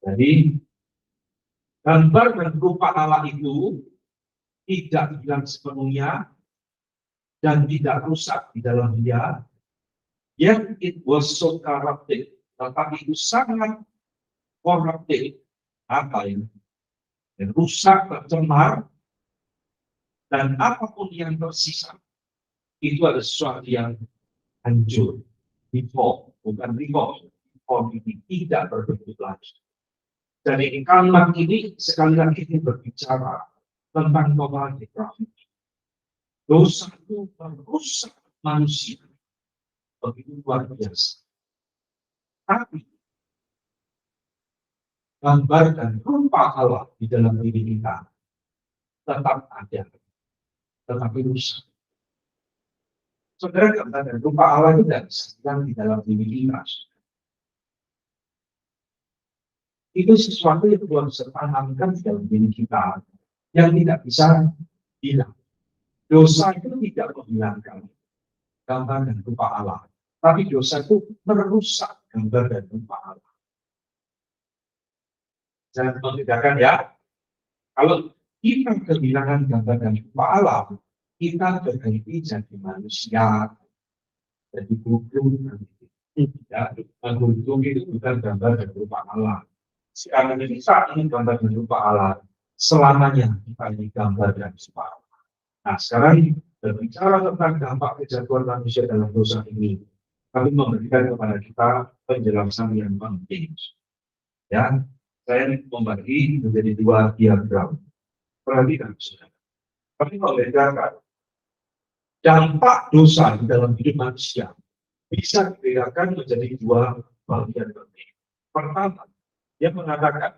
Jadi, gambar dan rupa Allah itu tidak hilang sepenuhnya, dan tidak rusak di dalam dia, yet it was so corrupted, tetapi itu sangat koruptif, dan rusak, tercemar, dan apapun yang tersisa itu ada sesuatu yang hancur, default, bukan default, ini tidak berbentuk lagi. Jadi kalimat ini sekali lagi berbicara tentang total depravity. Dosa itu merusak manusia begitu luar biasa. Tapi gambar dan rupa Allah di dalam diri kita tetap ada, tetapi rusak. Saudara, gambar dan rupa Allah itu tidak sedang di dalam diri kita. Itu sesuatu yang Tuhan tanamkan di dalam diri kita yang tidak bisa hilang. Dosa itu tidak menghilangkan gambar dan rupa Allah, tapi dosa itu merusak gambar dan rupa Allah. Jangan membedakan ya. Kalau kita kehilangan gambar dan rupa Allah, kita berganti jadi manusia, jadi burung. Ya, burung itu bukan gambar dan rupa Allah. Sekarang ini saat ini gambar dan rupa Allah, selamanya kita ini gambar dan rupa Allah. Nah, sekarang berbicara tentang dampak kejatuhan manusia dalam dosa ini, kami memberikan kepada kita penjelasan yang penting. Ya, saya membagi menjadi dua diagram. Perhatikan, saudara. Kami membedakan dampak dosa di dalam hidup manusia bisa dibedakan menjadi dua bagian penting. Pertama, dia mengatakan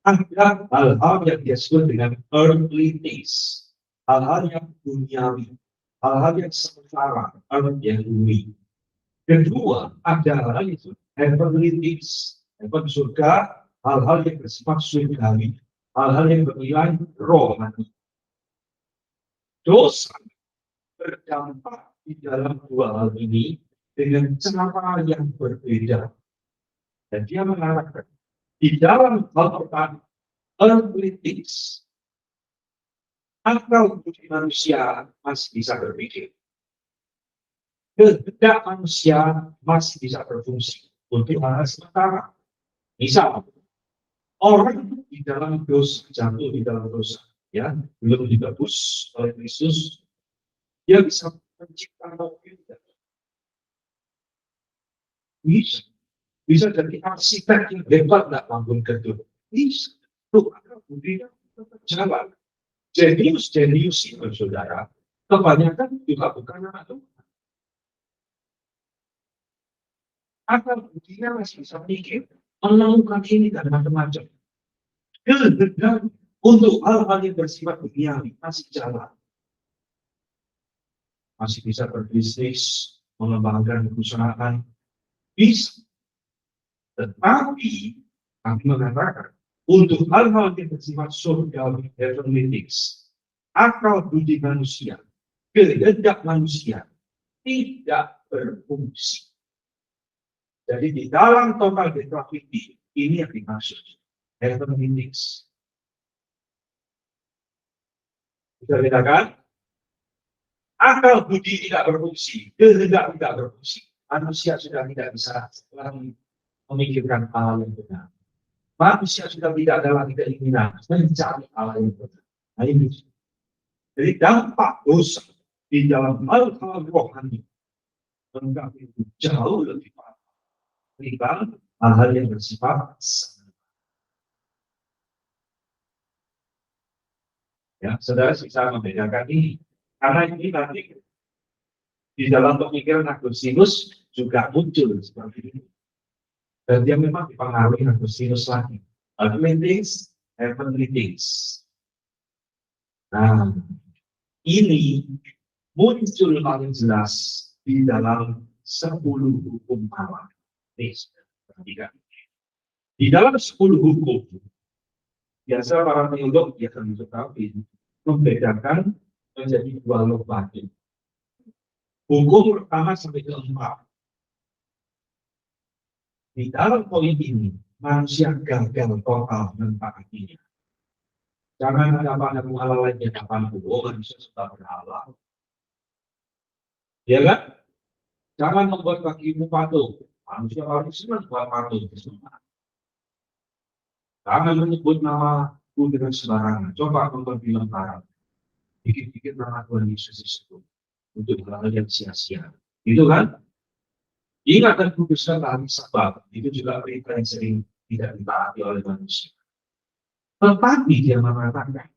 ada hal-hal yang disebut dengan earthly things. Hal-hal yang duniawi, hal-hal yang sementara, yang bumi. Kedua, ada hal-hal itu heavenly things, heaven surga, hal-hal yang bersifat surgawi, hal-hal yang bernilai rohani. Dosa berdampak di dalam dua hal ini dengan cara yang berbeda. Dan dia mengatakan di dalam hal pertama, earthly things, akal budi manusia masih bisa berpikir. Kehendak manusia masih bisa berfungsi untuk hal sementara. Misal, orang di dalam dosa, jatuh di dalam dosa, ya, belum ditebus oleh Kristus, dia bisa menciptakan mobil. Bisa jadi arsitek yang hebat nggak bangun gedung. Bisa. Tuh, akal budinya tetap jalan. Jenius itu, saudara, kebanyakan juga bukan anak Tuhan. Akal budinya masih bisa mikir, menemukan ini dan macam-macam. Kehendak untuk hal-hal yang bersifat duniawi masih jalan. Masih bisa berbisnis, mengembangkan perusahaan, bisa. Tetapi, kami mengatakan, untuk hal-hal yang bersifat surgawi, heavenly things, akal budi manusia, kehendak manusia tidak berfungsi. Jadi di dalam total depravity ini yang dimaksud heavenly things. Bisa bedakan? Akal budi tidak berfungsi, kehendak tidak berfungsi. Manusia sudah tidak bisa lagi memikirkan hal yang benar. Manusia sudah tidak ada lagi keinginan mencari Allah yang benar. Nah, ini. Jadi dampak dosa di dalam hal-hal rohani menganggap itu jauh lebih parah dibanding hal-hal yang bersifat sementara. Ya, saudara bisa membedakan ini karena ini nanti di dalam pemikiran Agustinus juga muncul seperti ini. Dan dia memang dipengaruhi Agustinus lagi. Earthly things, heavenly things. Nah, ini muncul paling jelas di dalam 10 hukum Allah. Perhatikan. Di dalam 10 hukum, biasa para teolog dia akan mengetahui membedakan menjadi dua lembaga. Hukum pertama sampai keempat. Di dalam poin ini, manusia gagal total mentaatinya. Jangan ada padamu Allah lain yang dapat manusia sudah berhala. Ya kan? Jangan membuat bagimu patung. Manusia paling senang buat patut semua. Jangan menyebut nama Tuhan dengan sembarangan. Coba nonton film Barat. Dikit-dikit nama Tuhan Yesus disebut untuk hal yang sia-sia. Itu kan? Ingat dan kuduskan hari Sabat. Itu juga perintah yang sering tidak ditaati oleh manusia. Tetapi dia mengatakan,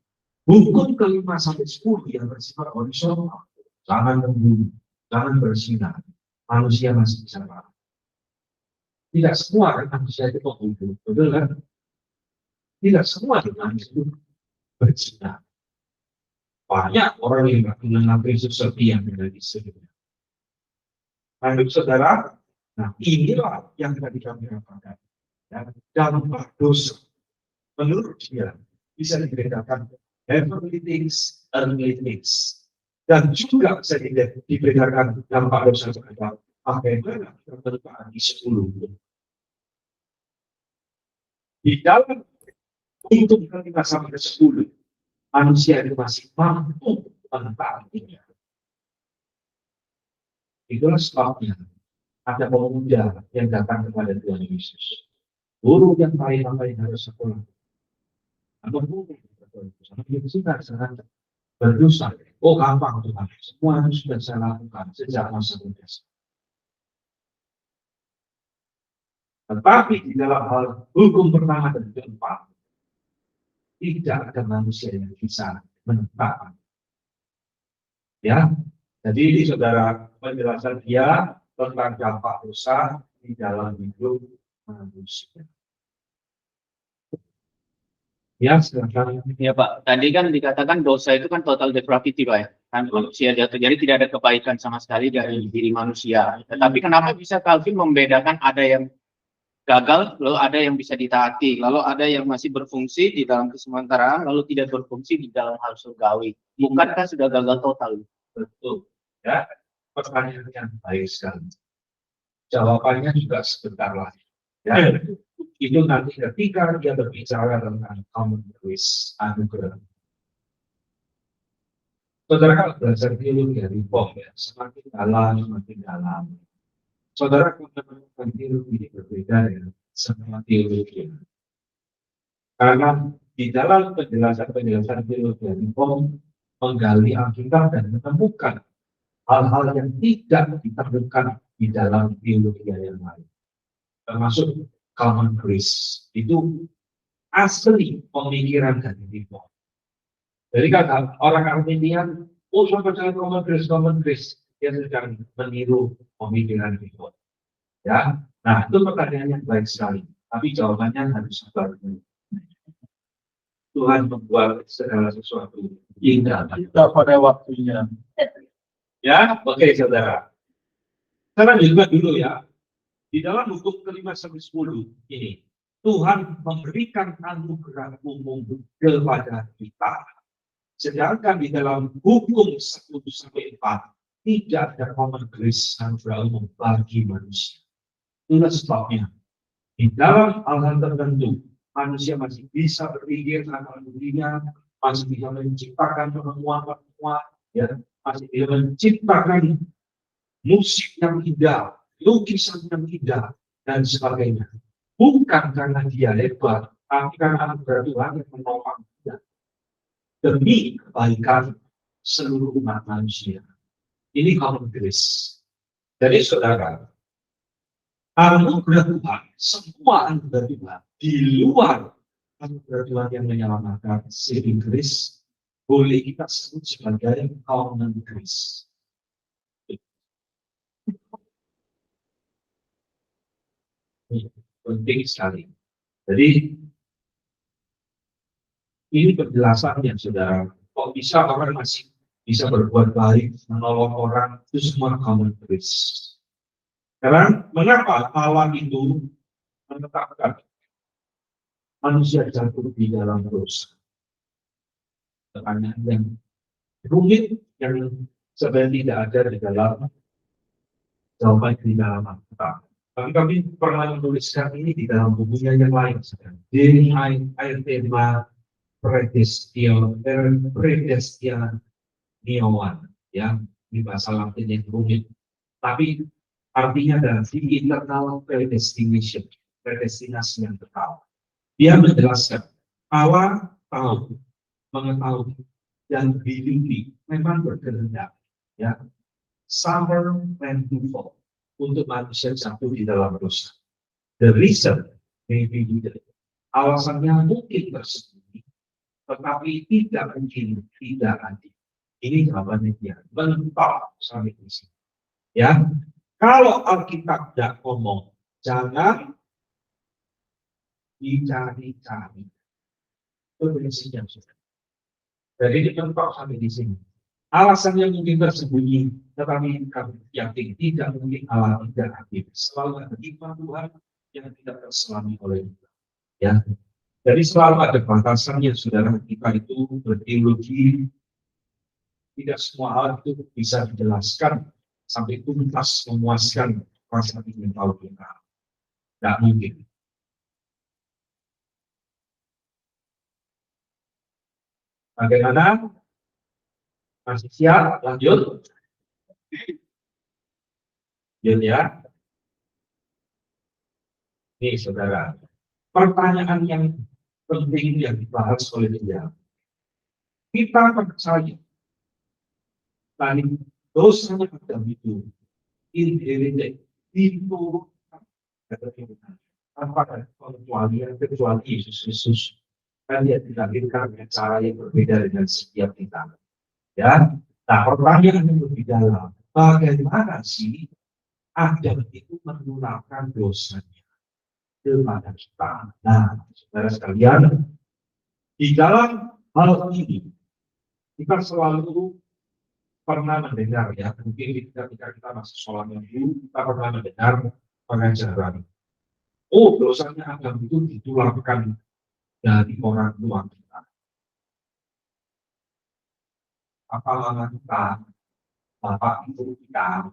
hukum ke-5 sampai 10 yang bersifat horizontal. Jangan membunuh, jangan berzina. Manusia masih bisa marah. Tidak semua kan manusia itu membunuh, betul kan? Tidak semua manusia itu berzina. Banyak orang yang tidak mengenal Kristus seperti yang menjadi sebenarnya. Nah, saudara, nah inilah yang tadi kami katakan. Ya, dampak dosa menurut dia bisa dibedakan heavenly things, earthly things, dan juga bisa dibedakan dampak dosa terhadap bagaimana keterbukaan di 10. Di dalam untuk kita sampai ke 10, manusia itu masih mampu mentaatinya. Itulah sebabnya ada pemuda yang datang kepada Tuhan Yesus. Guru yang paling harus sekolah. Atau guru yang sudah sangat berdosa. Oh gampang Tuhan, semua yang sudah saya lakukan sejak masa muda. Tetapi di dalam hal hukum pertama dan keempat, tidak ada manusia yang bisa menetapkan. Ya, jadi ini saudara penjelasan dia tentang dampak dosa di dalam hidup manusia. Ya, silakan. Ya Pak, tadi kan dikatakan dosa itu kan total depravity Pak ya. Kan manusia jatuh, jadi tidak ada kebaikan sama sekali dari diri manusia. Tetapi kenapa bisa Calvin membedakan ada yang gagal, lalu ada yang bisa ditaati, lalu ada yang masih berfungsi di dalam kesementaraan, lalu tidak berfungsi di dalam hal surgawi. Bukankah sudah gagal total? Betul. Ya, pertanyaan yang baik sekali. Jawabannya juga sebentar lagi. Ya, itu nanti ketika dia berbicara tentang common grace, anugerah. Saudara kalau belajar teologi dari Paul ya, semakin dalam. Saudara akan menemukan teologi berbeda ya, sama teologi. Karena di dalam penjelasan teologi dari Paul menggali Alkitab dan menemukan hal-hal yang tidak ditemukan di dalam teologi yang lain. Termasuk common grace. Itu asli pemikiran dari Paul. Jadi kan orang Arminian, oh sama percaya common grace, dia sedang meniru pemikiran Paul. Ya, nah itu pertanyaan yang baik sekali. Tapi jawabannya harus sabar. Tuhan membuat segala sesuatu indah pada waktunya. Ya, oke saudara. Sekarang juga dulu ya. Di dalam hukum ke-5 sampai 10 ini, Tuhan memberikan anugerah umum kepada kita. Sedangkan di dalam hukum 1 sampai 4 tidak ada common grace anugerah umum bagi manusia. Itulah sebabnya di dalam hal-hal tertentu manusia masih bisa berpikir tentang dirinya, masih bisa menciptakan pertemuan-pertemuan, ya, masih bisa menciptakan musik yang indah, lukisan yang indah, dan sebagainya. Bukan karena dia hebat, tapi karena anugerah Tuhan yang menopang dia demi kebaikan seluruh umat manusia. Ini common grace. Jadi saudara, anugerah Tuhan, semua anugerah Tuhan di luar anugerah Tuhan yang menyelamatkan, saving grace, boleh kita sebut sebagai common grace. Penting sekali. Jadi ini penjelasan yang saudara, kok bisa orang masih bisa berbuat baik, menolong orang, itu semua common grace. Karena mengapa Allah itu menetapkan manusia jatuh di dalam dosa? Pertanyaan yang rumit yang sebenarnya tidak ada di dalam jawaban di dalam Alkitab. Tapi kami pernah menuliskan ini di dalam bukunya yang lain. Di air tema predestinioan, ya, di bahasa Latin yang rumit. Tapi Artinya adalah di internal predestination, predestinasi yang tetap. Dia menjelaskan Allah tahu, mengetahui, dan believe memang berkehendak, ya, summer and to fall, untuk manusia jatuh di dalam dosa. The reason may be hidden. Alasannya mungkin tersembunyi, tetapi tidak mungkin tidak adil. Ini jawabannya dia. Mentok sampai di sini. Ya, kalau Alkitab tidak ngomong, jangan dicari-cari. Itu prinsipnya sudah. Jadi mentok sampai di sini. Alasan yang mungkin tersembunyi, tetapi kami yakin tidak mungkin Allah tidak adil. Selalu ada hikmah Tuhan yang tidak terselami oleh kita. Ya, jadi selalu ada batasannya, saudara. Kita itu berteologi, tidak semua hal itu bisa dijelaskan sampai tuntas memuaskan rasa ingin tahu kita. Tidak mungkin. Bagaimana? Masih siap? Lanjut. Ya. Ini saudara, pertanyaan yang penting yang dibahas oleh dia. Kita percaya tadi dosanya Adam itu inherited, diturunkan dari Tuhan. Tanpa kecuali Yesus Kristus, kan dia dilahirkan dengan cara yang berbeda dengan setiap kita. Ya, nah pertanyaan yang lebih dalam, bagaimana sih Adam itu menularkan dosanya kepada kita? Nah, saudara sekalian, di dalam hal ini kita selalu pernah mendengar, ya, mungkin ketika kita masih sekolah minggu, kita pernah mendengar pengajaran. Oh, dosanya Adam itu ditularkan dari orang tua kita. Apa mama kita, bapak ibu kita.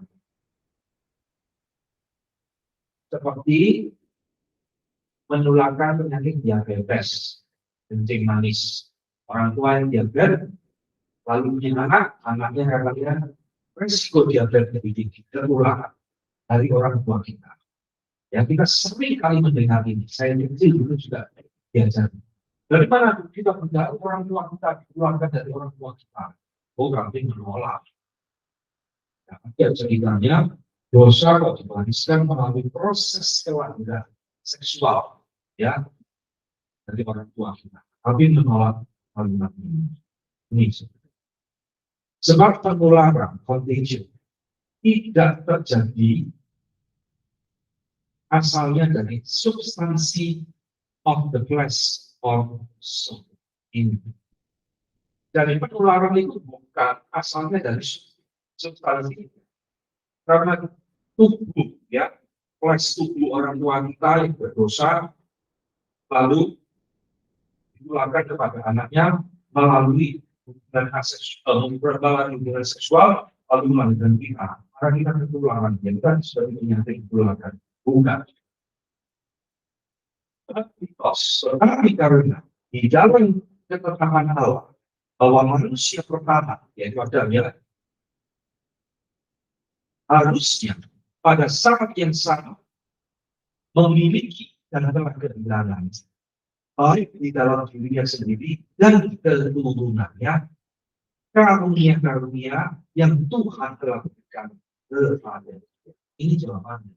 Seperti menularkan penyakit diabetes, kencing manis. Orang tua yang diabetes, lalu punya anak, anaknya katanya risiko diabetes lebih tinggi, tertular dari orang tua kita. Ya, kita sering kali mendengar ini. Saya kecil dulu juga diajari. Dari mana kita punya orang tua kita dikeluarkan dari orang tua kita? Oh, kami menolak. Ya, ceritanya dosa kok dibariskan melalui proses kelahiran seksual, ya, dari orang tua kita. Kami menolak kalimat ini. Sebab penularan contagion tidak terjadi asalnya dari substansi of the flesh or soul ini. Dari penularan itu bukan asalnya dari substansi, karena tubuh, ya, flesh tubuh orang tua kita yang berdosa, lalu ditularkan kepada anaknya melalui hubungan seksual, lalu melahirkan kita. Karena kita ketularan, yang kan sudah menyatakan ketularan, bukan. Tetapi karena di dalam ketetapan Allah bahwa manusia pertama, yaitu Adam, ya, harusnya pada saat yang sama memiliki dan adalah kebenaran, baik di dalam dirinya sendiri dan keturunannya, karunia-karunia yang Tuhan telah berikan kepada dia. Ini jawabannya.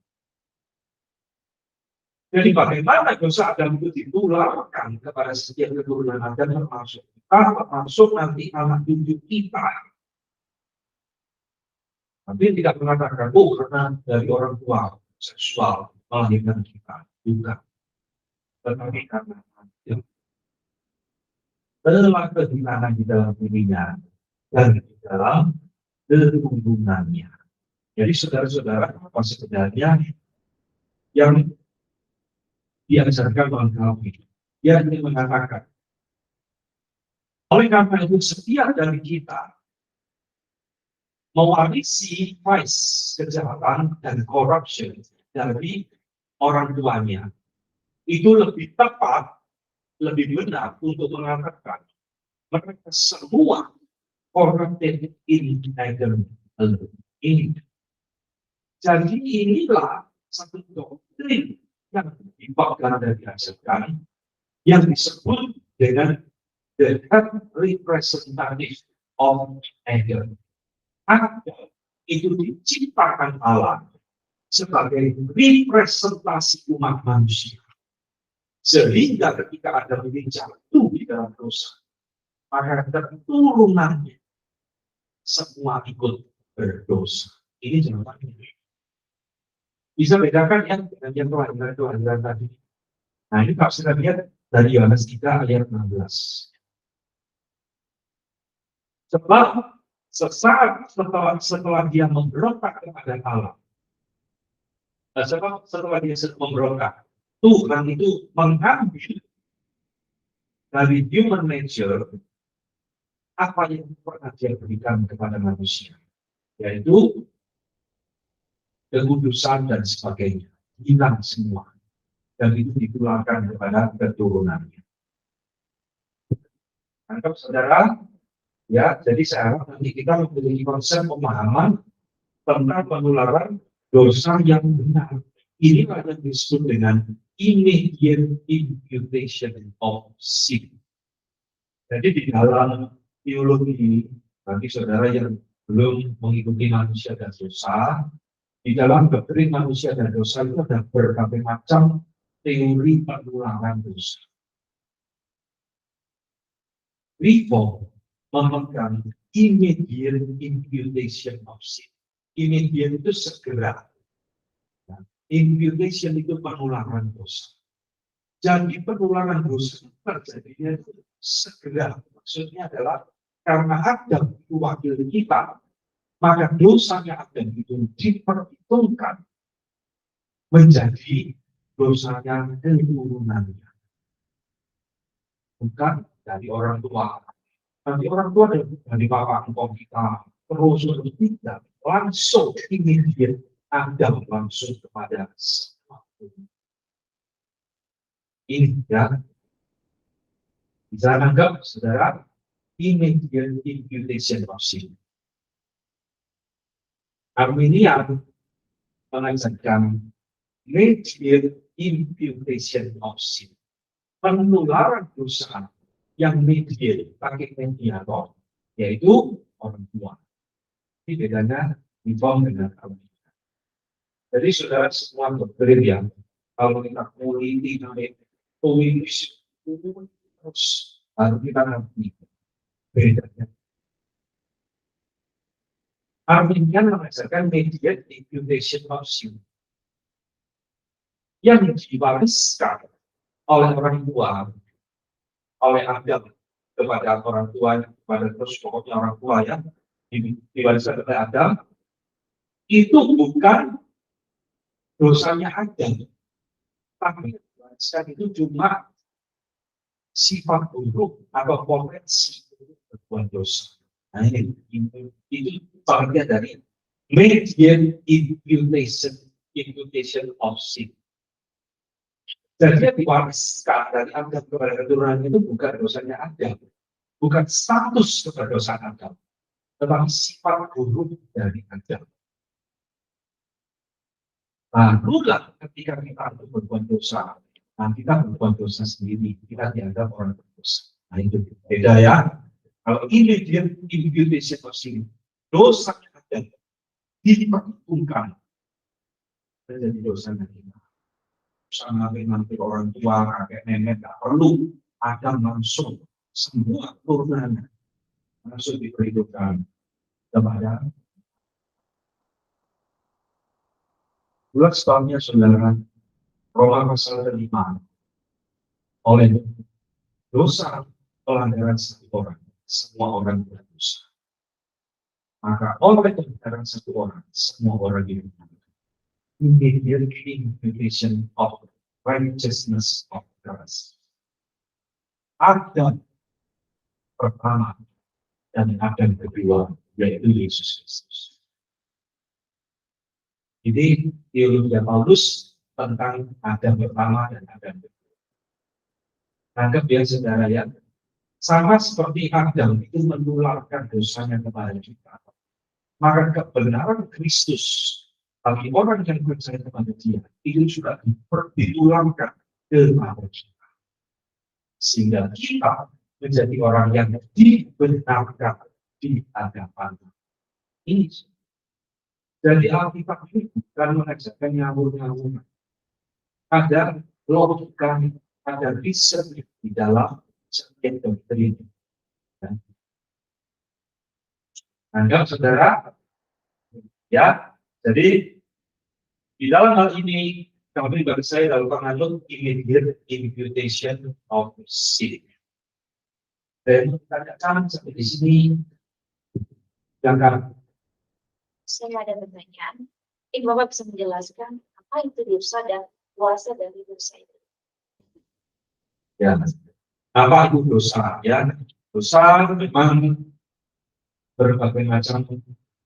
Jadi bagaimana dosa Adam itu ditularkan kepada setiap keturunan Adam, termasuk nanti anak cucu kita. Tapi tidak mengatakan, oh, karena dari orang tua seksual melahirkan kita, juga. Tetapi karena telah kehilangan di dalam dirinya dan di dalam keturunannya. Jadi saudara-saudara, apa sebenarnya yang diajarkan oleh Calvin? Dia ingin mengatakan, oleh karena itu setiap dari kita mewarisi vice, kejahatan, dan corruption dari orang tuanya. Itu lebih tepat, lebih benar untuk mengatakan mereka semua corrupted in ini. Jadi inilah satu doktrin yang dibawakan dan diajarkan yang disebut dengan the head representative of Adam. Adam itu diciptakan Allah sebagai representasi umat manusia. Sehingga ketika Adam ini jatuh di dalam dosa, maka keturunannya semua ikut berdosa. Ini jawabannya. Bisa bedakan ya dengan yang kelahiran tadi. Nah ini kalau kita lihat dari Yohanes 3 ayat 16. Setelah dia memberontak kepada Allah, setelah dia memberontak, Tuhan itu mengambil dari human nature apa yang pernah dia berikan kepada manusia, yaitu kekudusan dan sebagainya, hilang semua, dan itu ditularkan kepada keturunannya. Tangkap saudara? Ya, jadi saya harap nanti kita memiliki konsep pemahaman tentang penularan dosa yang benar. Inilah yang disebut dengan immediate imputation of sin. Jadi di dalam teologi, bagi saudara yang belum mengikuti manusia dan dosa, di dalam doktrin manusia dan dosa itu ada berbagai macam teori penularan dosa. Reform memegang immediate imputation of sin. Immediate itu segera. Imputation itu penularan dosa. Jadi penularan dosa terjadinya itu segera. Maksudnya adalah karena Adam itu wakil kita, maka dosanya Adam itu diperhitungkan menjadi dosanya keturunannya. Bukan dari orang tua. Nanti orang tua dari bapak engkau kita terus tidak langsung immediate Adam langsung kepada semua. Ini ya, bisa anggap saudara immediate imputation of sin. Arminian mengajarkan immediate imputation of sin. Penularan dosa yang mediate pakai mediator, yaitu orang tua. Ini bedanya Reform dengan Arminian. Jadi saudara semua doktrin yang kalau kita kuliti sampai tulis terus harus kita ngerti bedanya. Arminian mengajarkan mediate imputation of sin yang diwariskan oleh orang tua, oleh Adam kepada orang tua, kepada terus pokoknya orang tua yang diwariskan oleh Adam, itu bukan dosanya Adam, tapi diwariskan itu cuma sifat buruk atau potensi berbuat dosa. Nah ini itu bagian dari mediate imputation of sin. Jadi yang diwariskan dari Adam kepada keturunan itu bukan dosanya Adam, bukan status kedosaan Adam, tetapi sifat buruk dari Adam. Barulah ketika kita berbuat dosa, nah kita berbuat dosa sendiri, kita dianggap orang berdosa. Nah itu beda ya. Kalau ini dia imputation of sin, dosa Adam diperhitungkan menjadi dosa kita. Sama nanti orang tua, kakek nenek tak perlu, Adam langsung semua turunannya langsung diperhitungkan kepada bulan tahunnya saudara. Roma pasal 5 oleh dosa pelanggaran satu orang, semua orang berdosa. Maka oleh pelanggaran satu orang, semua orang dihukum. Immediate imputation of righteousness of Christ. Adam pertama dan Adam kedua, yaitu Yesus Kristus. Jadi teologi Paulus tentang Adam pertama dan Adam kedua. Anggap ya saudara ya, sama seperti Adam itu menularkan dosanya kepada kita. Maka kebenaran Kristus Bagi orang yang percaya kepada Dia, itu sudah ditulangkan kepada kita. Sehingga kita menjadi orang yang dibenarkan di hadapan ini. Jadi Alkitab ini bukan mengajarkan ngawur-ngawur. Ada logika, ada riset di dalam setiap doktrin. Anggap saudara, ya, jadi di dalam hal ini kami bagi saya lakukan menganut immediate imputation of sin. Dan katakan seperti sini, jangan. Saya ada pertanyaan. Bapak bisa menjelaskan apa itu dosa dan kuasa dari dosa itu? Ya, apa itu dosa? Ya, dosa memang berbagai macam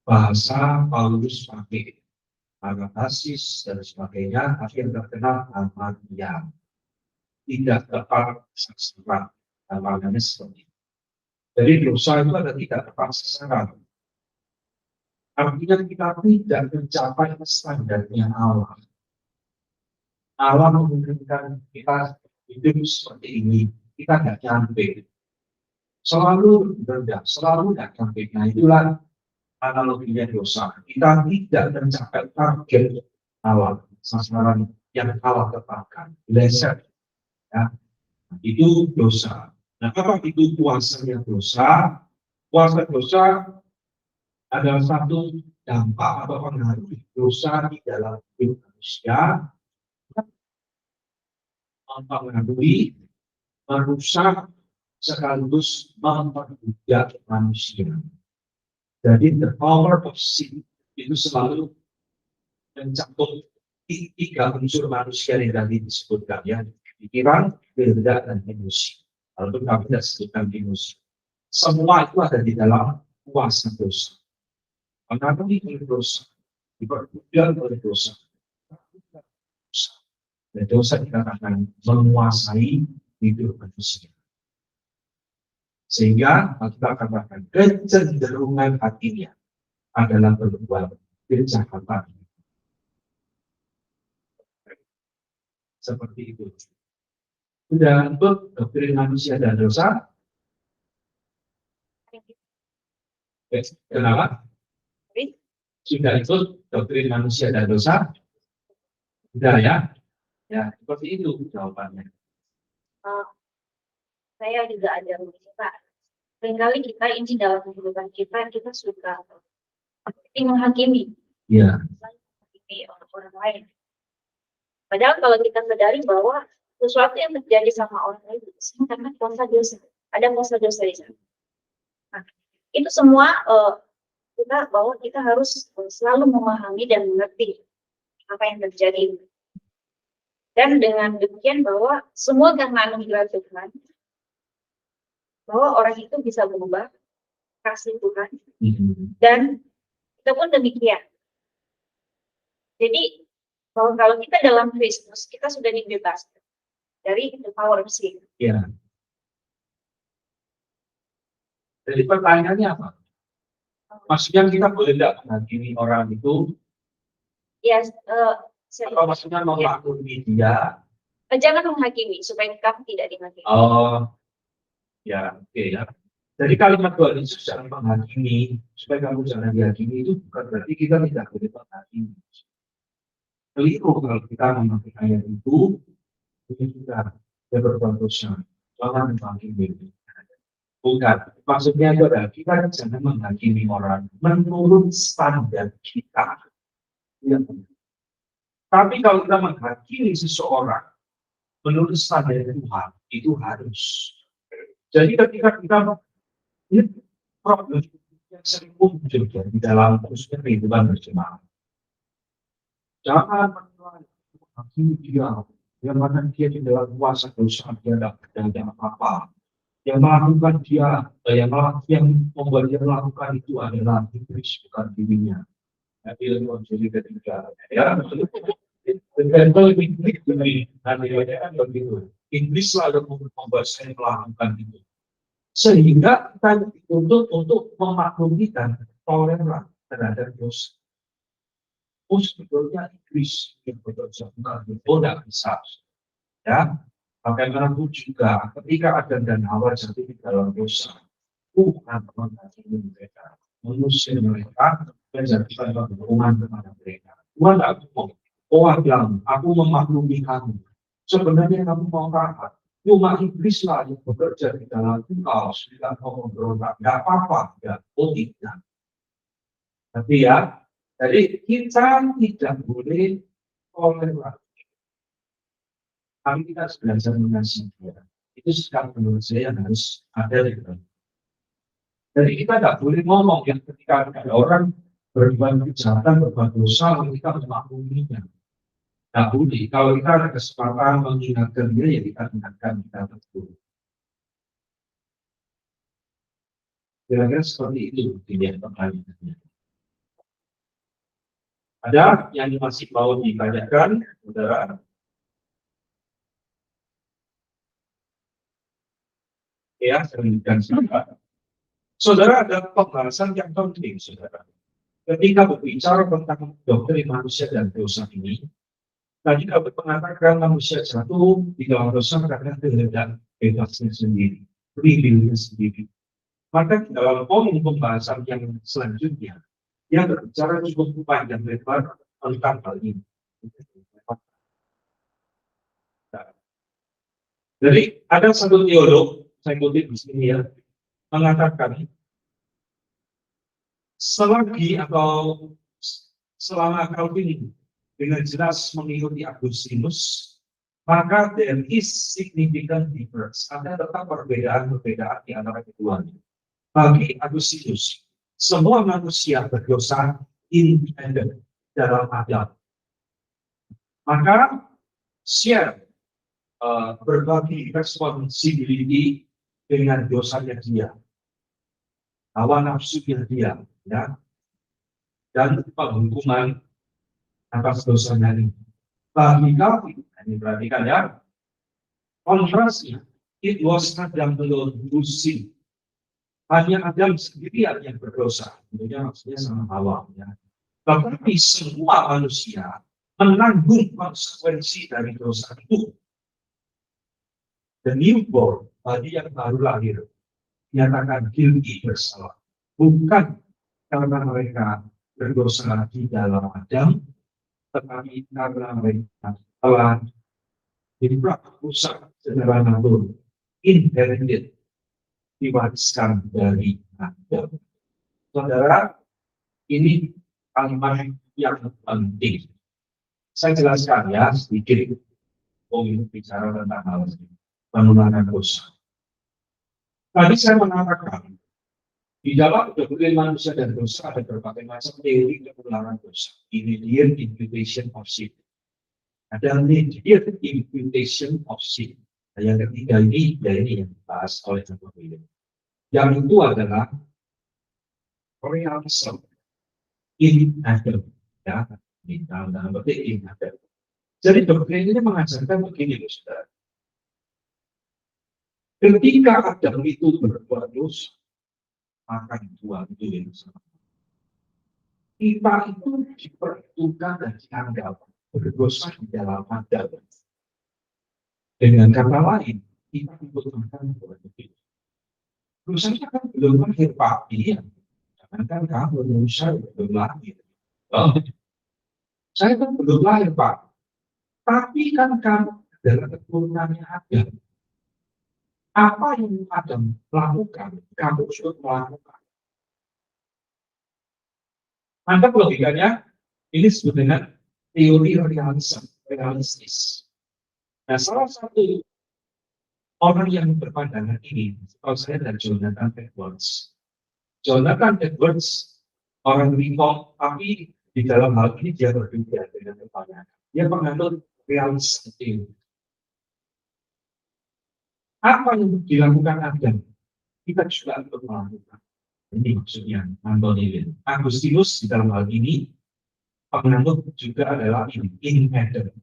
bahasa Paulus pakai, agatasis dan sebagainya, tapi yang terkenal nama dia tidak tepat sasaran, namanya seperti itu. Jadi dosa itu ada tidak tepat sasaran. Artinya kita tidak mencapai standarnya Allah. Allah memungkinkan kita hidup seperti ini, kita tidak nyampe. Selalu rendah, selalu tidak nyampe. Nah itulah analoginya dosa. Kita tidak mencapai target Allah, sasaran yang Allah tetapkan. Leset. Ya. Itu dosa. Nah apa itu kuasanya dosa? Kuasa dosa adalah satu dampak atau pengaruh dosa di dalam hidup manusia, mempengaruhi, merusak, sekaligus memperbudak manusia. Jadi the power of sin itu selalu mencakup tiga unsur manusia yang tadi disebutkan, ya, pikiran, kehendak, dan emosi. Walaupun kami tidak sebutkan emosi. Semua itu ada di dalam kuasa dosa. Mengatasi oleh dosa, diperbudak oleh dosa. Dan dosa dikatakan menguasai hidup manusia. Sehingga kita katakan kecenderungan hatinya adalah berbuat kejahatan. Seperti itu. Sudah ikut doktrin manusia dan dosa? Kenapa? Sudah ikut doktrin manusia dan dosa? Sudah ya? Ya, seperti itu jawabannya. Saya juga ada Pak. Seringkali kita ini dalam kehidupan kita suka menghakimi. Ya. Menghakimi orang lain. Padahal kalau kita sadari bahwa sesuatu yang terjadi sama orang lain itu karena kuasa dosa. Ada kuasa dosa di sana. Nah, itu semua bahwa kita harus selalu memahami dan mengerti apa yang terjadi. Dan dengan demikian bahwa semua karena anugerah Tuhan, bahwa orang itu bisa berubah kasih Tuhan, dan kita pun demikian. Jadi bahwa kalau kita dalam Kristus, kita sudah dibebaskan dari the power of sin. Ya. Jadi pertanyaannya apa? Maksudnya kita boleh tidak menghakimi orang itu? Ya, atau maksudnya memaklumi dia? Jangan menghakimi supaya kamu tidak dihakimi. Oh, ya, oke ya. Jadi kalimat Tuhan Yesus jangan menghakimi supaya kamu jangan dihakimi itu bukan berarti kita tidak boleh menghakimi. Keliru kalau kita memakai ayat itu kita berbuat dosa, jangan menghakimi. Bukan, maksudnya itu adalah kita jangan menghakimi orang menurut standar kita. Ya. Tapi kalau kita menghakimi seseorang menurut standar Tuhan, itu harus. Jadi ketika kita ini problem yang sering muncul di dalam khususnya kehidupan berjemaah. Jangan menghakimi dia, yang mana dia di dalam kuasa dosa dia tidak apa-apa. Yang melakukan dia, yang membuat dia melakukan itu adalah iblis, bukan dirinya. Ilmu jadi ketiga, ya. Kalau Inggris selalu membuat saya melakukan itu, sehingga kita dituntut untuk memaklumi dan toleran terhadap dosa. oh sebetulnya iblis yang bekerja bukan, oh tidak bisa. Ya, bagaimanapun juga ketika Adam dan Hawa jatuh di dalam dosa, Tuhan menghakimi mereka, mengusir mereka, dan jatuhkan hukuman kepada mereka. Tuhan tidak ngomong, oh Adam, aku memaklumi kamu. Sebenarnya kamu mau apa? Cuma iblislah yang bekerja di dalam engkau, sehingga kau memberontak. Tidak apa-apa, ya, oh tidak. Tapi ya, jadi kita tidak boleh toleransi. Tapi kita harus belajar mengasihi dia. Itu sikap menurut saya yang harus ada di dalam. Jadi kita tidak boleh ngomong yang ketika ada orang berbuat kejahatan, berbuat dosa, lalu kita memakluminya. Tidak boleh. Kalau kita ada kesempatan mengingatkan dia, ya kita ingatkan, kita tegur. Kira-kira seperti itu pilihan pertanyaannya. Ada yang masih mau ditanyakan, saudara? Ya, demikian saudara. Saudara, ada pembahasan yang penting, saudara. Ketika berbicara tentang doktrin manusia dan dosa ini, tadi dapat mengatakan manusia jatuh di dalam dosa karena kehendak bebasnya sendiri, pribadinya sendiri. Maka di dalam poin pembahasan yang selanjutnya, dia berbicara cukup panjang lebar tentang hal ini. Jadi ada satu teolog, saya kutip di sini ya, mengatakan selagi atau selama Calvin dengan jelas mengikuti Agustinus, maka there is significant difference. Ada tetap perbedaan-perbedaan di antara keduanya. Bagi Agustinus, semua manusia berdosa independen dalam Adam. Maka share berbagi responsibility dengan dosanya dia, hawa nafsunya dia, ya, dan penghukuman atas dosanya ini. Bagi kami, ini perhatikan ya, kontrasnya, it was Adam alone who sinned. Hanya Adam sendirian yang berdosa, tentunya maksudnya sama Hawa. Ya. Tetapi semua manusia menanggung konsekuensi dari dosa itu. The newborn, bagi yang baru lahir, dinyatakan guilty, bersalah. Bukan karena mereka berdosa di dalam Adam, tetapi karena mereka telah diperkosa secara natural, inherited, diwariskan dari Adam. Saudara, ini kalimat yang penting. Saya jelaskan ya sedikit. Oh, ini bicara tentang hal ini. Penularan dosa. Tadi saya mengatakan di dalam doktrin manusia dan dosa ada berbagai macam teori penularan dosa. Immediate imputation of sin. Ada immediate imputation of sin. Nah, yang ketiga ini, ya ini yang dibahas oleh Calvin. Yang itu adalah realism in Adam, ya, di dalam petik in Adam. Jadi doktrin ini mengajarkan begini, saudara. Ketika Adam itu berbuat dosa, maka Tuhan itu yang sama. Kita itu diperhitungkan dan dianggap berdosa di dalam Adam. Dengan kata lain, kita dibutuhkan begitu. Dosanya kan belum lahir Pak, iya. Jangankan kamu manusia belum lahir. Oh. Saya kan belum lahir Pak. Tapi kan kamu adalah keturunannya Adam. Apa yang Adam lakukan, kamu sudah melakukan. Mantap logikanya, ini disebut dengan teori realistis. Nah, salah satu orang yang berpandangan ini, kalau saya dari Jonathan Edwards. Jonathan Edwards, orang Reform, tapi di dalam hal ini dia berbeda dengan kebanyakan. Dia menganut realistis teori. Apa yang dilakukan Adam, kita juga untuk melakukan. Ini maksudnya Antonilin. Agustinus di dalam hal ini penganut juga adalah ini, in Adam,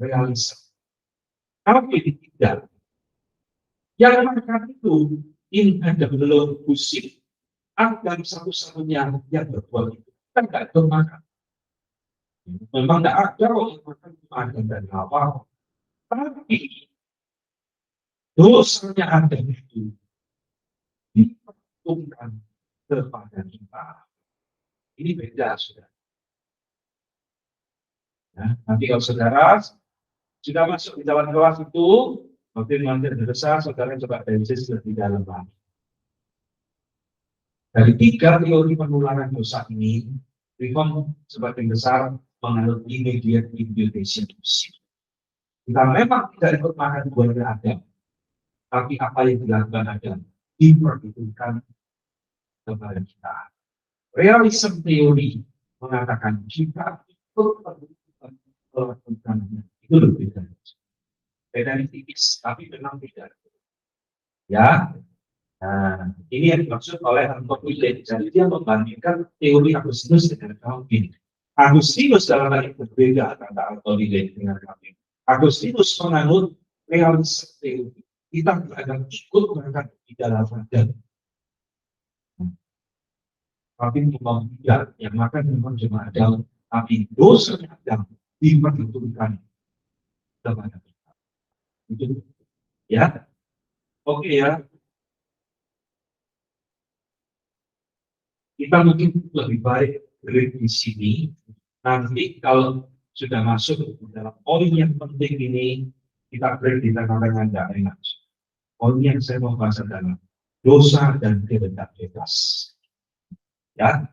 realism. Tapi tidak. Yang makan itu in Adam belum pusing. Adam satu-satunya yang berbuat itu. Kan nggak makan. Memang tidak ada orang makan Adam dan Hawa, tapi dosanya Adam itu diperuntukkan kepada kita. Ini beda, saudara. Ya, nanti kalau saudara sudah masuk di dalam kelas itu, mungkin nanti besar, saudara coba tesis lebih dalam lagi. Dari 3 teori penularan dosa ini, Reform sebagian besar menganut immediate imputation. Kita memang tidak ikut makan buahnya Adam, tapi apa yang dilakukan Adam diperhitungkan kepada kita. Realism teori mengatakan kita ikut melakukan itu lebih dari beda tipis, tapi memang tidak. Ya, nah, ini yang dimaksud oleh Antoine. Jadi dia membandingkan teori Agustinus dengan Calvin. Agustinus dalam hal ini berbeda antara Antoine dengan Calvin. Agustinus menganut realisme teori. Kita akan ikut berangkat di dalam Adam. Calvin tidak yang makan memang cuma Adam, tapi dosa Adam diperhitungkan kepada kita. Itu ya, oke ya. Kita mungkin lebih baik break di sini. Nanti kalau sudah masuk dalam poin yang penting ini, kita break di tengah-tengah tidak enak. Poin yang saya mau bahas adalah dosa dan kehendak bebas. Ya,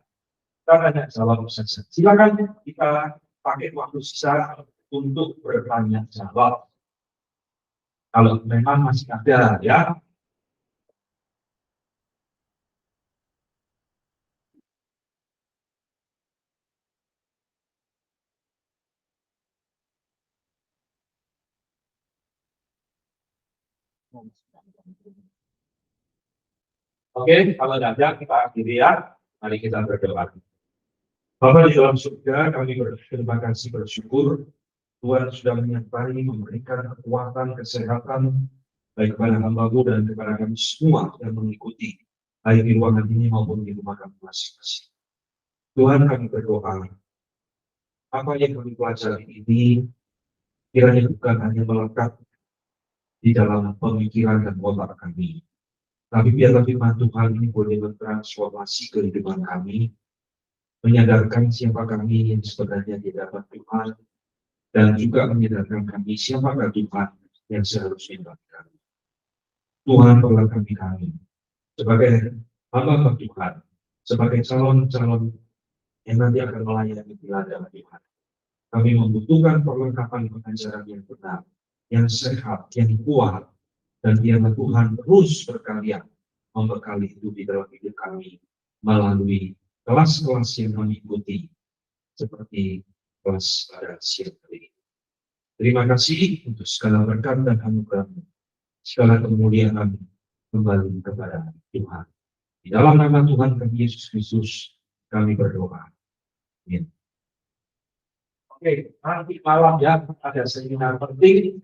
kita tanya jawab saja. Silakan kita pakai waktu sisa untuk bertanya jawab. Kalau memang masih ada, ya. Oke, kalau ada kita akhiri ya. Mari kita berdoa. Bapa di dalam surga, kami berterima kasih bersyukur Tuhan sudah menyertai memberikan kekuatan, kesehatan baik kepada hamba-Mu dan kepada kami semua yang mengikuti baik di ruangan ini maupun di rumah kami masing-masing. Tuhan, kami berdoa apa yang kami pelajari ini kiranya bukan hanya melekat di dalam pemikiran dan otak kami, tapi biarlah firman Tuhan ini boleh mentransformasi kehidupan kami, menyadarkan siapa kami yang sebenarnya di hadapan Tuhan, dan juga menyadarkan kami siapakah Tuhan yang seharusnya bagi kami. Tuhan berkati kami sebagai hamba Tuhan, sebagai calon-calon yang nanti akan melayani di hadapan Tuhan. Kami membutuhkan perlengkapan pengajaran yang benar, yang sehat, yang kuat, dan biarlah Tuhan terus berkarya membekali hidup di dalam hidup kami melalui kelas-kelas yang mengikuti seperti kelas pada siang hari ini. Terima kasih untuk segala berkat dan anugerah-Mu, segala kemuliaan kembali kepada Tuhan. Di dalam nama Tuhan kami Yesus Kristus kami berdoa. Amin. Oke, nanti malam ya ada seminar penting